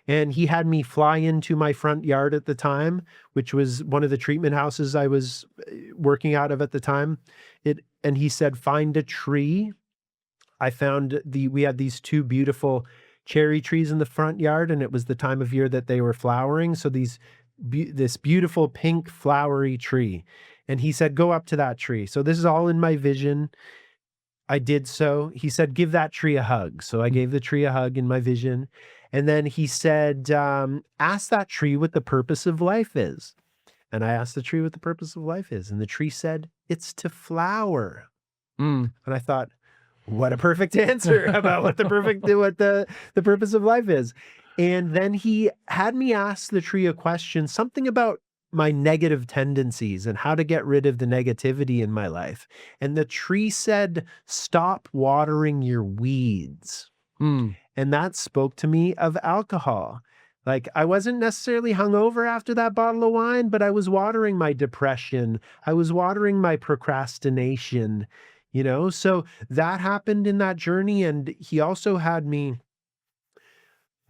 And he had me fly into my front yard at the time, which was one of the treatment houses I was working out of at the time. And he said, find a tree. We had these two beautiful cherry trees in the front yard, and it was the time of year that they were flowering. So this beautiful pink flowery tree. And he said, go up to that tree. So this is all in my vision. I did so. He said, give that tree a hug. So I gave the tree a hug in my vision. And then he said, ask that tree what the purpose of life is. And I asked the tree what the purpose of life is. And the tree said, it's to flower. And I thought, what a perfect answer about what the purpose of life is. And then he had me ask the tree a question, something about my negative tendencies and how to get rid of the negativity in my life. And the tree said, stop watering your weeds. And that spoke to me of alcohol. Like, I wasn't necessarily hungover after that bottle of wine, but I was watering my depression. I was watering my procrastination, So that happened in that journey. And he also had me,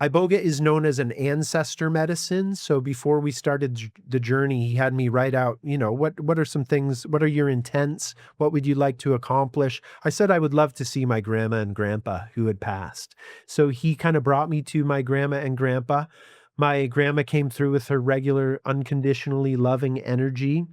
Iboga is known as an ancestor medicine. So before we started the journey, he had me write out, what are some things, what are your intents? What would you like to accomplish? I said I would love to see my grandma and grandpa who had passed. So he kind of brought me to my grandma and grandpa. My grandma came through with her regular, unconditionally loving energy.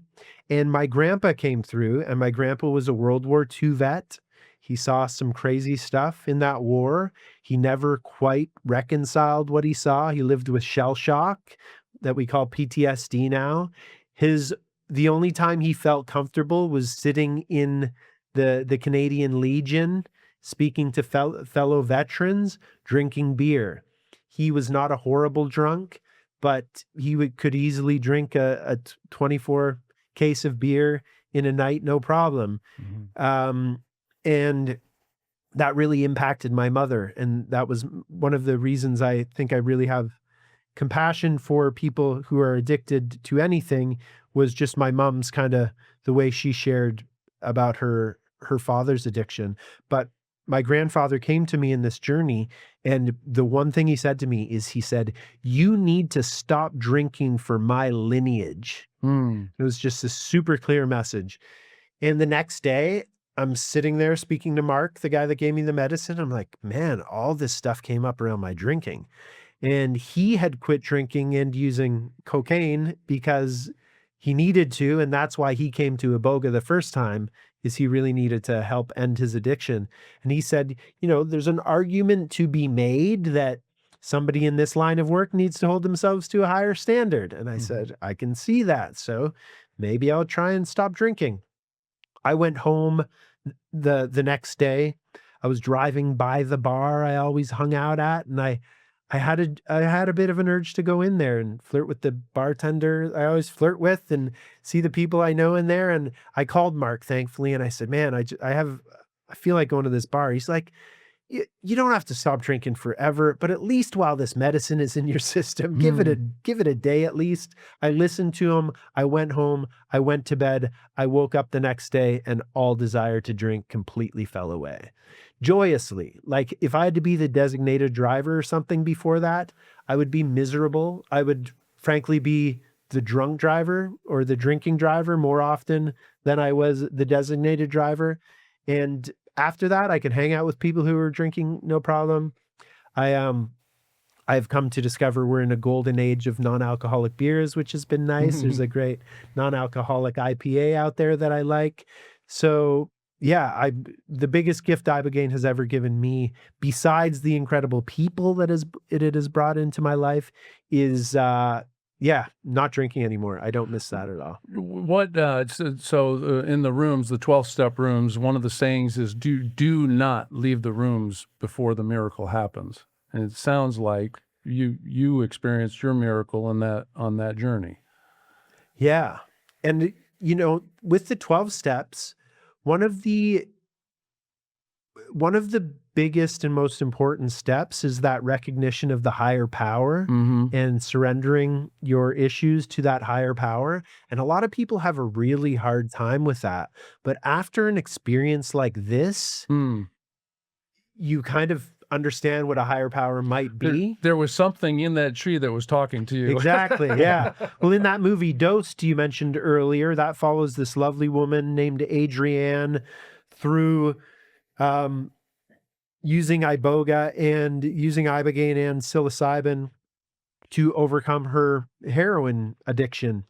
And my grandpa came through, and my grandpa was a World War II vet. He saw some crazy stuff in that war. He never quite reconciled what he saw. He lived with shell shock that we call PTSD now. The only time he felt comfortable was sitting in the Canadian Legion, speaking to fellow veterans, drinking beer. He was not a horrible drunk, but he could easily drink a 24 case of beer in a night, no problem. And that really impacted my mother. And that was one of the reasons I think I really have compassion for people who are addicted to anything, was just my mom's kind of the way she shared about her father's addiction. But my grandfather came to me in this journey, and the one thing he said to me is, he said, you need to stop drinking for my lineage. It was just a super clear message. And the next day, I'm sitting there speaking to Mark, the guy that gave me the medicine. I'm like, man, all this stuff came up around my drinking. And he had quit drinking and using cocaine because he needed to. And that's why he came to Iboga the first time, is he really needed to help end his addiction. And he said, there's an argument to be made that somebody in this line of work needs to hold themselves to a higher standard. And I said, I can see that. So maybe I'll try and stop drinking. I went home the next day. I was driving by the bar I always hung out at, and I had a bit of an urge to go in there and flirt with the bartender I always flirt with and see the people I know in there. And I called Mark, thankfully, and I said, man, I feel like going to this bar. He's like, you don't have to stop drinking forever, but at least while this medicine is in your system, give it a day at least. I listened to him. I went home. I went to bed. I woke up the next day, and all desire to drink completely fell away. joyously. Like if I had to be the designated driver or something before that, I would be miserable. I would frankly be the drunk driver or the drinking driver more often than I was the designated driver. And after that, I could hang out with people who were drinking, no problem. I've come to discover we're in a golden age of non-alcoholic beers, which has been nice. There's a great non-alcoholic IPA out there that I like. So yeah, the biggest gift Ibogaine has ever given me, besides the incredible people that it has brought into my life, is not drinking anymore. I don't miss that at all. What in the rooms, the 12-step rooms, one of the sayings is do not leave the rooms before the miracle happens. And it sounds like you experienced your miracle on that journey. Yeah. And with the 12 steps, one of the biggest and most important steps is that recognition of the higher power and surrendering your issues to that higher power. And a lot of people have a really hard time with that. But after an experience like this, you kind of understand what a higher power might be. There was something in that tree that was talking to you. Exactly, yeah. Well, in that movie Dosed you mentioned earlier, that follows this lovely woman named Adrienne through using iboga and using ibogaine and psilocybin to overcome her heroin addiction.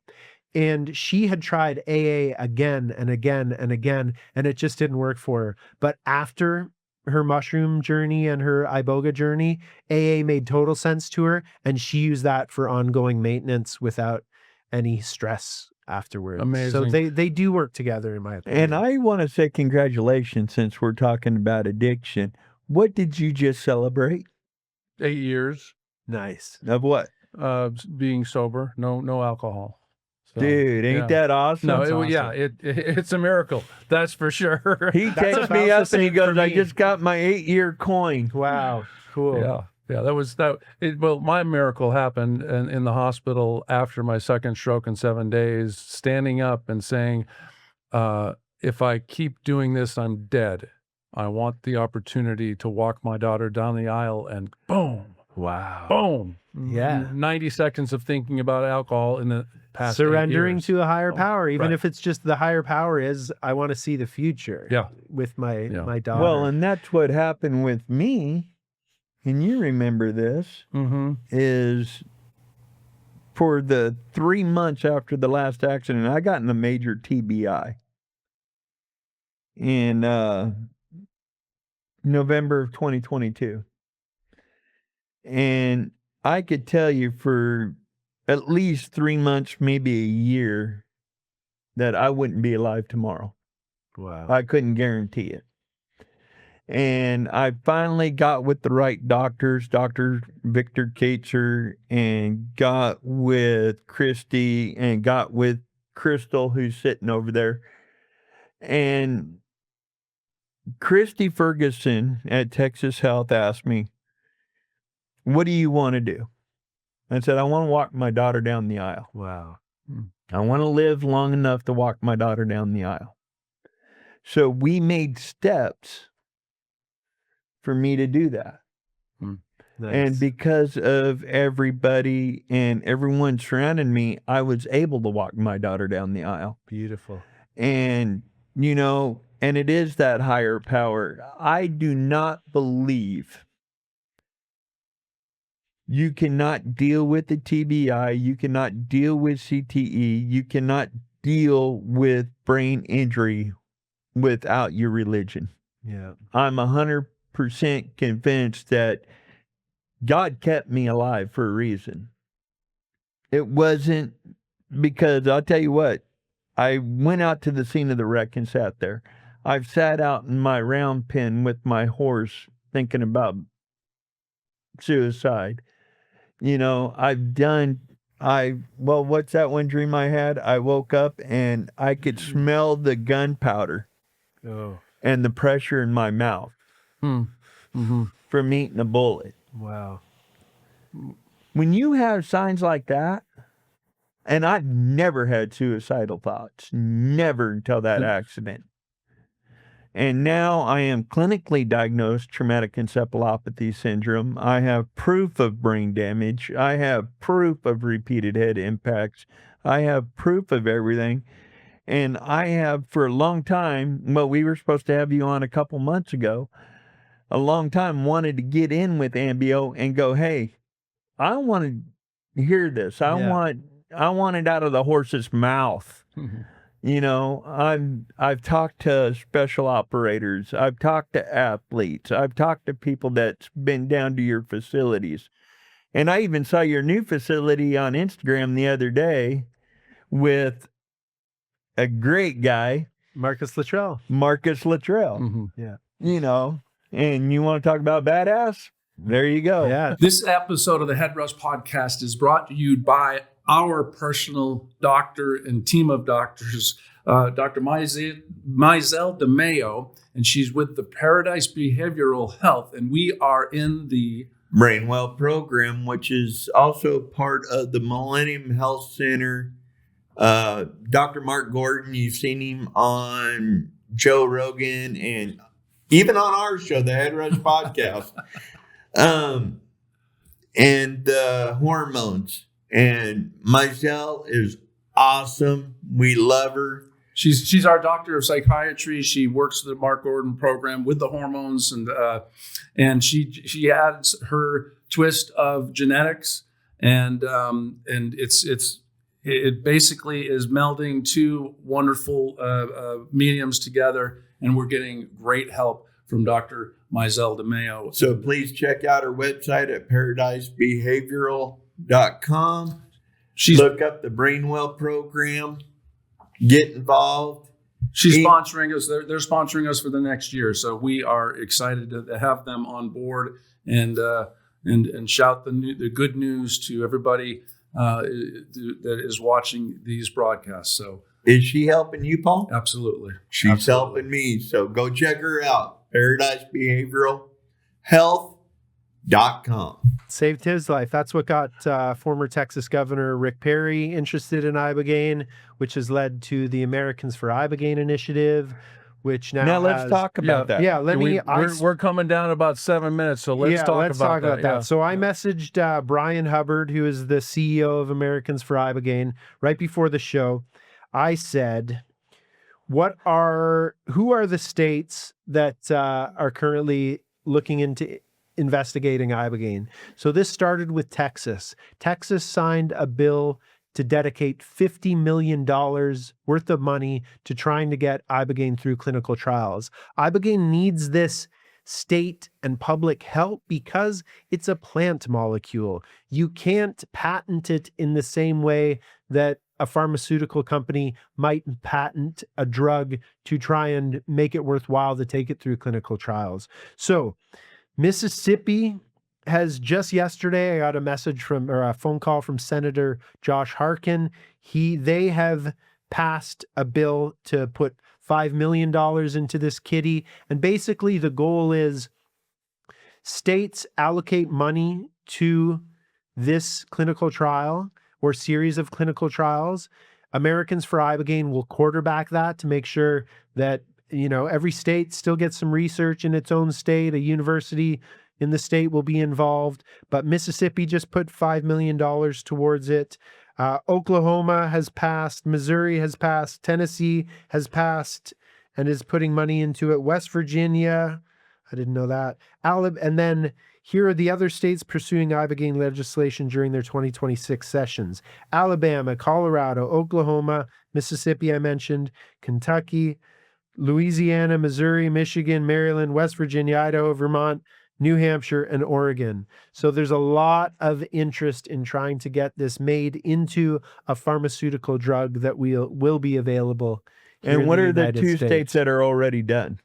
And she had tried AA again and again and again, and it just didn't work for her. But after her mushroom journey and her iboga journey, AA made total sense to her, and she used that for ongoing maintenance without any stress afterwards. Amazing. So they do work together, in my opinion. And I want to say congratulations, since we're talking about addiction. What did you just celebrate? 8 years Nice. Of what? being sober, no alcohol. So, Dude, ain't that awesome? No, Awesome. it's a miracle. That's for sure. He takes me up and he goes, I just got my 8-year coin. Wow. Cool. Yeah, that was that. Well, my miracle happened in the hospital after my second stroke in 7 days, standing up and saying, if I keep doing this, I'm dead. I want the opportunity to walk my daughter down the aisle, and boom, Wow. boom. Yeah. 90 seconds of thinking about alcohol in the past 8 Surrendering years. to a higher power, even right. if it's just the higher power is, I want to see the future. Yeah. With my daughter. Well, and that's what happened with me. And you remember this, is for the 3 months after the last accident, I got in a major TBI in November of 2022. And I could tell you for at least 3 months, maybe a year, that I wouldn't be alive tomorrow. Wow. I couldn't guarantee it. And I finally got with the right doctors, Dr. Victor Kaetzer, and got with Christy and got with Crystal, who's sitting over there. And Christy Ferguson at Texas Health asked me, what do you want to do? I said, I want to walk my daughter down the aisle. Wow. I want to live long enough to walk my daughter down the aisle. So we made steps for me to do that. Nice. And because of everybody and everyone surrounding me, I was able to walk my daughter down the aisle. Beautiful. And, and it is that higher power. I do not believe you cannot deal with the TBI, you cannot deal with CTE, you cannot deal with brain injury without your religion. Yeah. I'm 100% convinced that God kept me alive for a reason. It wasn't because, I'll tell you what, I went out to the scene of the wreck and sat there. I've sat out in my round pen with my horse thinking about suicide. What's that one dream I had? I woke up and I could smell the gunpowder and the pressure in my mouth from eating a bullet. Wow. When you have signs like that, and I've never had suicidal thoughts, never until that accident. And now I am clinically diagnosed traumatic encephalopathy syndrome. I have proof of brain damage. I have proof of repeated head impacts. I have proof of everything. And I have for a long time, well, we were supposed to have you on a couple months ago, a long time wanted to get in with Ambio and go, hey, I want to hear this. I want it out of the horse's mouth. You know, I've talked to special operators. I've talked to athletes. I've talked to people that's been down to your facilities. And I even saw your new facility on Instagram the other day with a great guy, Marcus Luttrell. Yeah. You know, and you want to talk about badass? There you go. Yeah. This episode of the HeadRush Podcast is brought to you by our personal doctor and team of doctors, Dr. Mizell DeMayo, and she's with the Paradise Behavioral Health, and we are in the Brainwell program, which is also part of the Millennium Health Center. Dr. Mark Gordon, you've seen him on Joe Rogan and even on our show, the HeadRush Podcast. And the hormones. And Mizell is awesome. We love her. She's our doctor of psychiatry. She works the Mark Gordon program with the hormones, and she adds her twist of genetics, and it basically is melding two wonderful mediums together, and we're getting great help from Dr. Mizell DeMayo. So please check out her website at paradisebehavioral.com. Look up the Brainwell program. Get involved. She's sponsoring us. They're sponsoring us for the next year, so we are excited to have them on board and shout the good news to everybody that is watching these broadcasts. So, is she helping you, Paul? Absolutely. She's helping me. So go check her out. ParadiseBehavioralHealth.com. Saved his life. That's what got former Texas Governor Rick Perry interested in Ibogaine, which has led to the Americans for Ibogaine initiative, which now let's talk about that. Yeah, We're coming down about 7 minutes, so let's talk about that. Yeah. So I messaged Brian Hubbard, who is the CEO of Americans for Ibogaine, right before the show. I said, who are the states that are currently looking into investigating Ibogaine? So this started with Texas. Texas signed a bill to dedicate $50 million worth of money to trying to get Ibogaine through clinical trials. Ibogaine needs this state and public help because it's a plant molecule. You can't patent it in the same way that a pharmaceutical company might patent a drug to try and make it worthwhile to take it through clinical trials. So Mississippi has just yesterday, I got a phone call from Senator Josh Harkin. They have passed a bill to put $5 million into this kitty. And basically the goal is states allocate money to this clinical trial or series of clinical trials. Americans for Ibogaine will quarterback that to make sure that, every state still gets some research in its own state. A university in the state will be involved, but Mississippi just put $5 million towards it. Oklahoma has passed, Missouri has passed, Tennessee has passed and is putting money into it. West Virginia, I didn't know that. And then here are the other states pursuing Ibogaine legislation during their 2026 sessions. Alabama, Colorado, Oklahoma, Mississippi, I mentioned, Kentucky, Louisiana, Missouri, Michigan, Maryland, West Virginia, Idaho, Vermont, New Hampshire, and Oregon. So there's a lot of interest in trying to get this made into a pharmaceutical drug that will be available here. And what are the two states that are already done?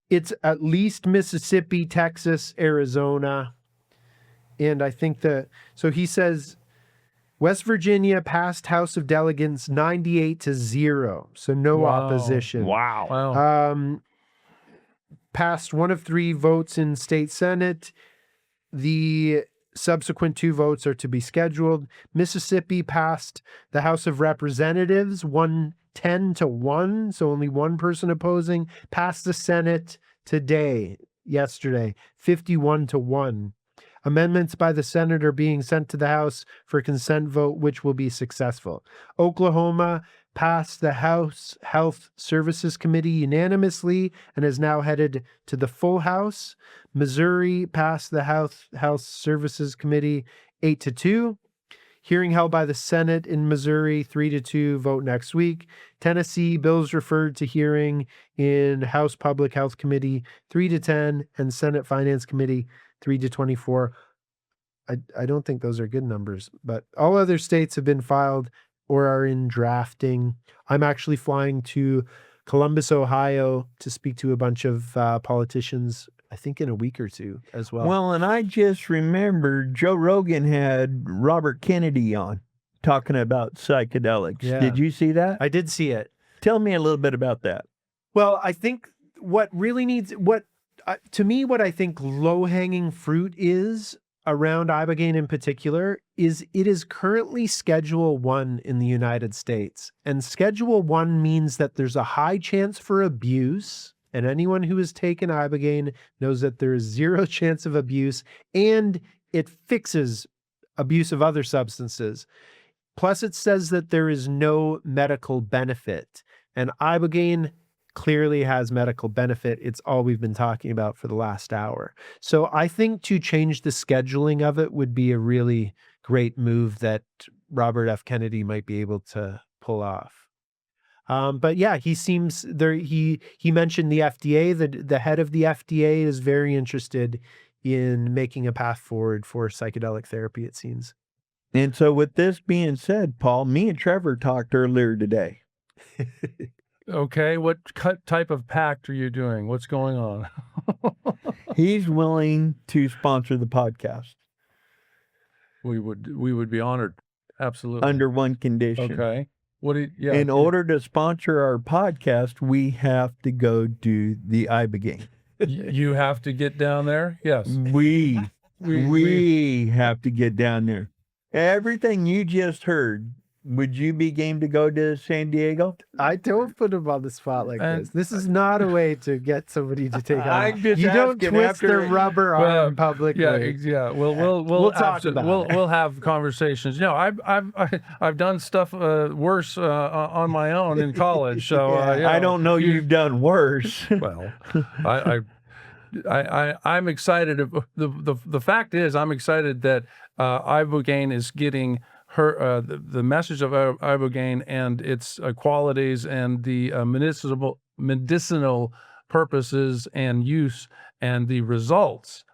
It's at least Mississippi, Texas, Arizona. And I think so he says West Virginia passed House of Delegates 98-0. So no opposition. Wow. Passed one of 3 votes in state Senate. The subsequent 2 votes are to be scheduled. Mississippi passed the House of Representatives 110-1, so only one person opposing. Passed the Senate yesterday, 51-1. Amendments by the Senate are being sent to the House for consent vote, which will be successful. Oklahoma passed the House Health Services Committee unanimously and is now headed to the full House. Missouri passed the Health Services Committee 8-2. Hearing held by the Senate in Missouri 3-2, vote next week. Tennessee, bills referred to hearing in House Public Health Committee 3-10 and Senate Finance Committee 3-24. I don't think those are good numbers, but all other states have been filed or are in drafting. I'm actually flying to Columbus, Ohio to speak to a bunch of politicians, I think in a week or two as well. Well, and I just remembered Joe Rogan had Robert Kennedy on talking about psychedelics. Yeah. Did you see that? I did see it. Tell me a little bit about that. Well, I think what really needs, to me, what I think low-hanging fruit is around Ibogaine in particular is it is currently Schedule 1 in the United States. And Schedule 1 means that there's a high chance for abuse. And anyone who has taken Ibogaine knows that there is 0 chance of abuse, and it fixes abuse of other substances. Plus, it says that there is no medical benefit. And Ibogaine clearly has medical benefit. It's all we've been talking about for the last hour. So I think to change the scheduling of it would be a really great move that Robert F. Kennedy might be able to pull off. But yeah, he seems there. He mentioned the FDA. The head of the FDA is very interested in making a path forward for psychedelic therapy, it seems. And so with this being said, Paul, me and Trevor talked earlier today. Okay, what type of pact are you doing? What's going on? He's willing to sponsor the podcast We would be honored. Absolutely. under one condition. Okay. In order to sponsor our podcast, we have to go do the Ibogaine. You have to get down there? Yes. We have to get down there. Everything you just heard, would you be game to go to San Diego? I don't put him on the spot like this. This is not a way to get somebody to take I'm on. just You don't asking twist after- their rubber arm publicly. Yeah. We'll talk about it. We'll have conversations. You know, I've done stuff worse on my own in college. So I don't know you've done worse. Well, I'm excited. The fact is, I'm excited that Ibogaine is getting the message of Ibogaine and its qualities and the medicinal purposes and use and the results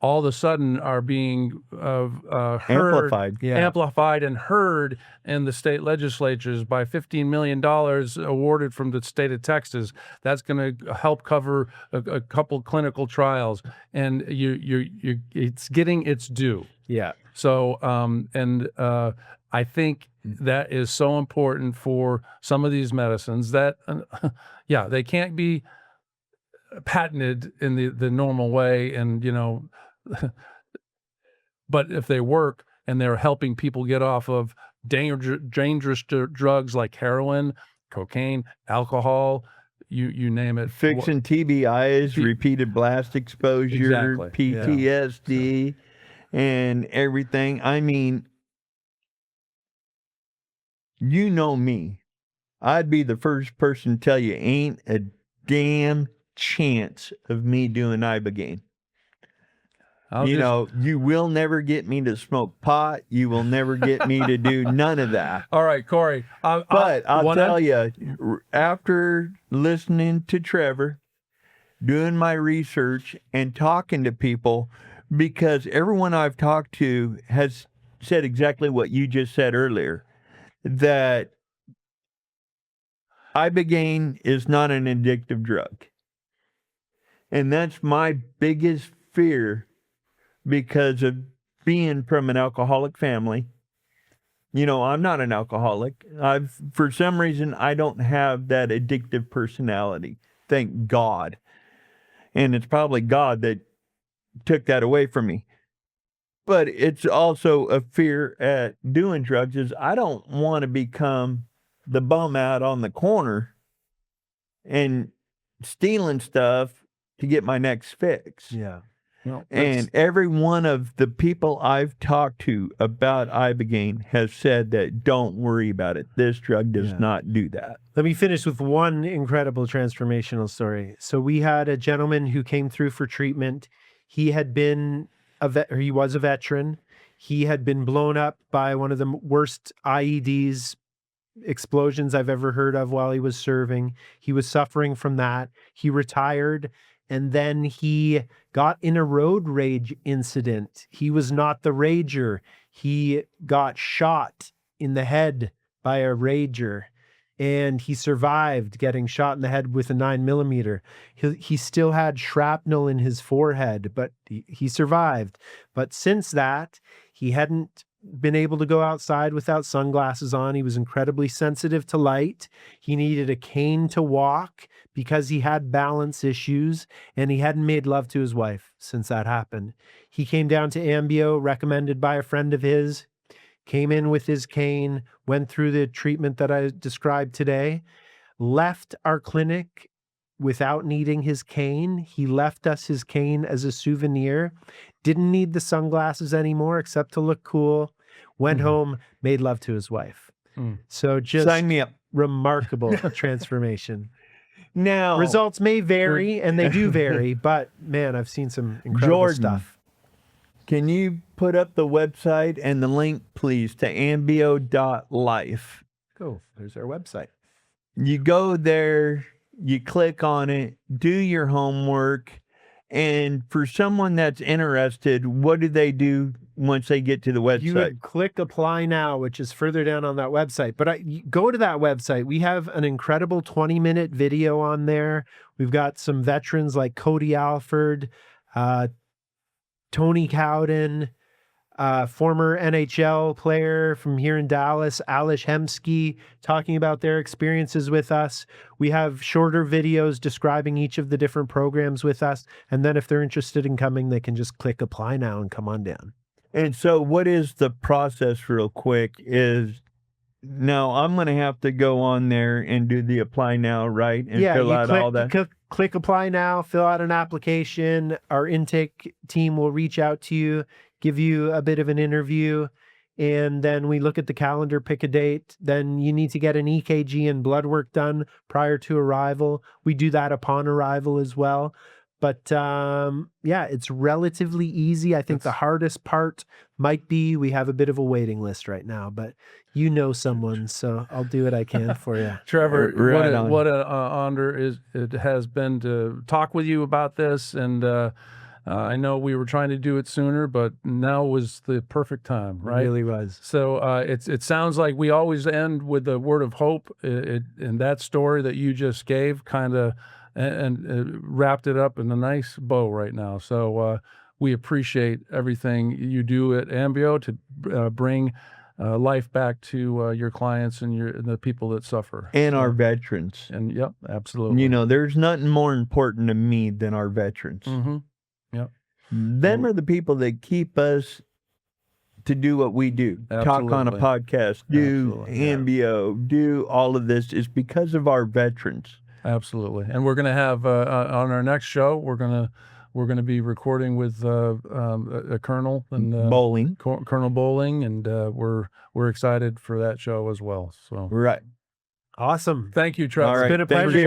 all of a sudden are being heard, amplified and heard in the state legislatures by $15 million awarded from the state of Texas. That's going to help cover a couple clinical trials, and it's getting its due. Yeah. So, I think that is so important for some of these medicines that, they can't be patented in the normal way, and but if they work and they're helping people get off of dangerous drugs like heroin, cocaine, alcohol, you name it, Fixing TBIs, repeated blast exposure, Exactly. PTSD, and everything. I mean, you know me. I'd be the first person to tell you ain't a damn chance of me doing Ibogaine. You will never get me to smoke pot. You will never get me to do none of that. All right, Corey. But I'll tell you, after listening to Trevor, doing my research and talking to people, because everyone I've talked to has said exactly what you just said earlier, that Ibogaine is not an addictive drug. And that's my biggest fear because of being from an alcoholic family. I'm not an alcoholic. For some reason, I don't have that addictive personality. Thank God. And it's probably God that took that away from me. But it's also a fear at doing drugs is I don't want to become the bum out on the corner and stealing stuff to get my next fix. Yeah. Well, And every one of the people I've talked to about Ibogaine has said that don't worry about it. This drug does not do that. Let me finish with one incredible transformational story. So we had a gentleman who came through for treatment. He had been he was a veteran. He had been blown up by one of the worst IEDs explosions I've ever heard of while he was serving. He was suffering from that. He retired, and then he got in a road rage incident. He was not the rager. He got shot in the head by a rager, and he survived getting shot in the head with a 9mm. He still had shrapnel in his forehead, but he survived. But since that, he hadn't been able to go outside without sunglasses on. He was incredibly sensitive to light. He needed a cane to walk because he had balance issues, and he hadn't made love to his wife since that happened. He came down to Ambio, recommended by a friend of his, came in with his cane, went through the treatment that I described today, left our clinic without needing his cane. He left us his cane as a souvenir, didn't need the sunglasses anymore except to look cool, went home, made love to his wife. So just Sign me up. remarkable transformation. Now, Results may vary, and they do vary, but man, I've seen some incredible Jordan, stuff. can you put up the website and the link, please, to ambio.life? Cool. There's our website. You go there, you click on it, do your homework. And for someone that's interested, what do they do once they get to the website? You would click apply now, which is further down on that website. But go to that website. We have an incredible 20-minute video on there. We've got some veterans like Cody Alford, Tony Cowden, former NHL player from here in Dallas, Alish Hemsky, talking about their experiences with us. We have shorter videos describing each of the different programs with us. And then if they're interested in coming, they can just click apply now and come on down. And so what is the process real quick is now I'm going to have to go on there and do the apply now, right? And fill out all that. Click apply now, fill out an application. Our intake team will reach out to you, give you a bit of an interview, and then we look at the calendar, pick a date. Then you need to get an EKG and blood work done prior to arrival. We do that upon arrival as well. But it's relatively easy. I think the hardest part might be we have a bit of a waiting list right now, but you know someone, so I'll do what I can for you. Trevor, Right what an honor it has been to talk with you about this. And I know we were trying to do it sooner, but now was the perfect time, right? It really was. So it sounds like we always end with a word of hope. And that story that you just gave kind of and wrapped it up in a nice bow right now. So we appreciate everything you do at Ambio to bring life back to your clients and the people that suffer. And our veterans. And yep, absolutely. You know, there's nothing more important to me than our veterans. Mm-hmm. Yep. Them are the people that keep us to do what we do. Talk on a Absolutely. podcast, do Absolutely, Ambio, do all of this is because of our veterans. Absolutely. And we're going to have on our next show, we're going to be recording with a colonel and Bowling. Colonel Bowling, and we're excited for that show as well. So Right. Awesome. thank you, Trevor. All right. It's been a Thank pleasure. you.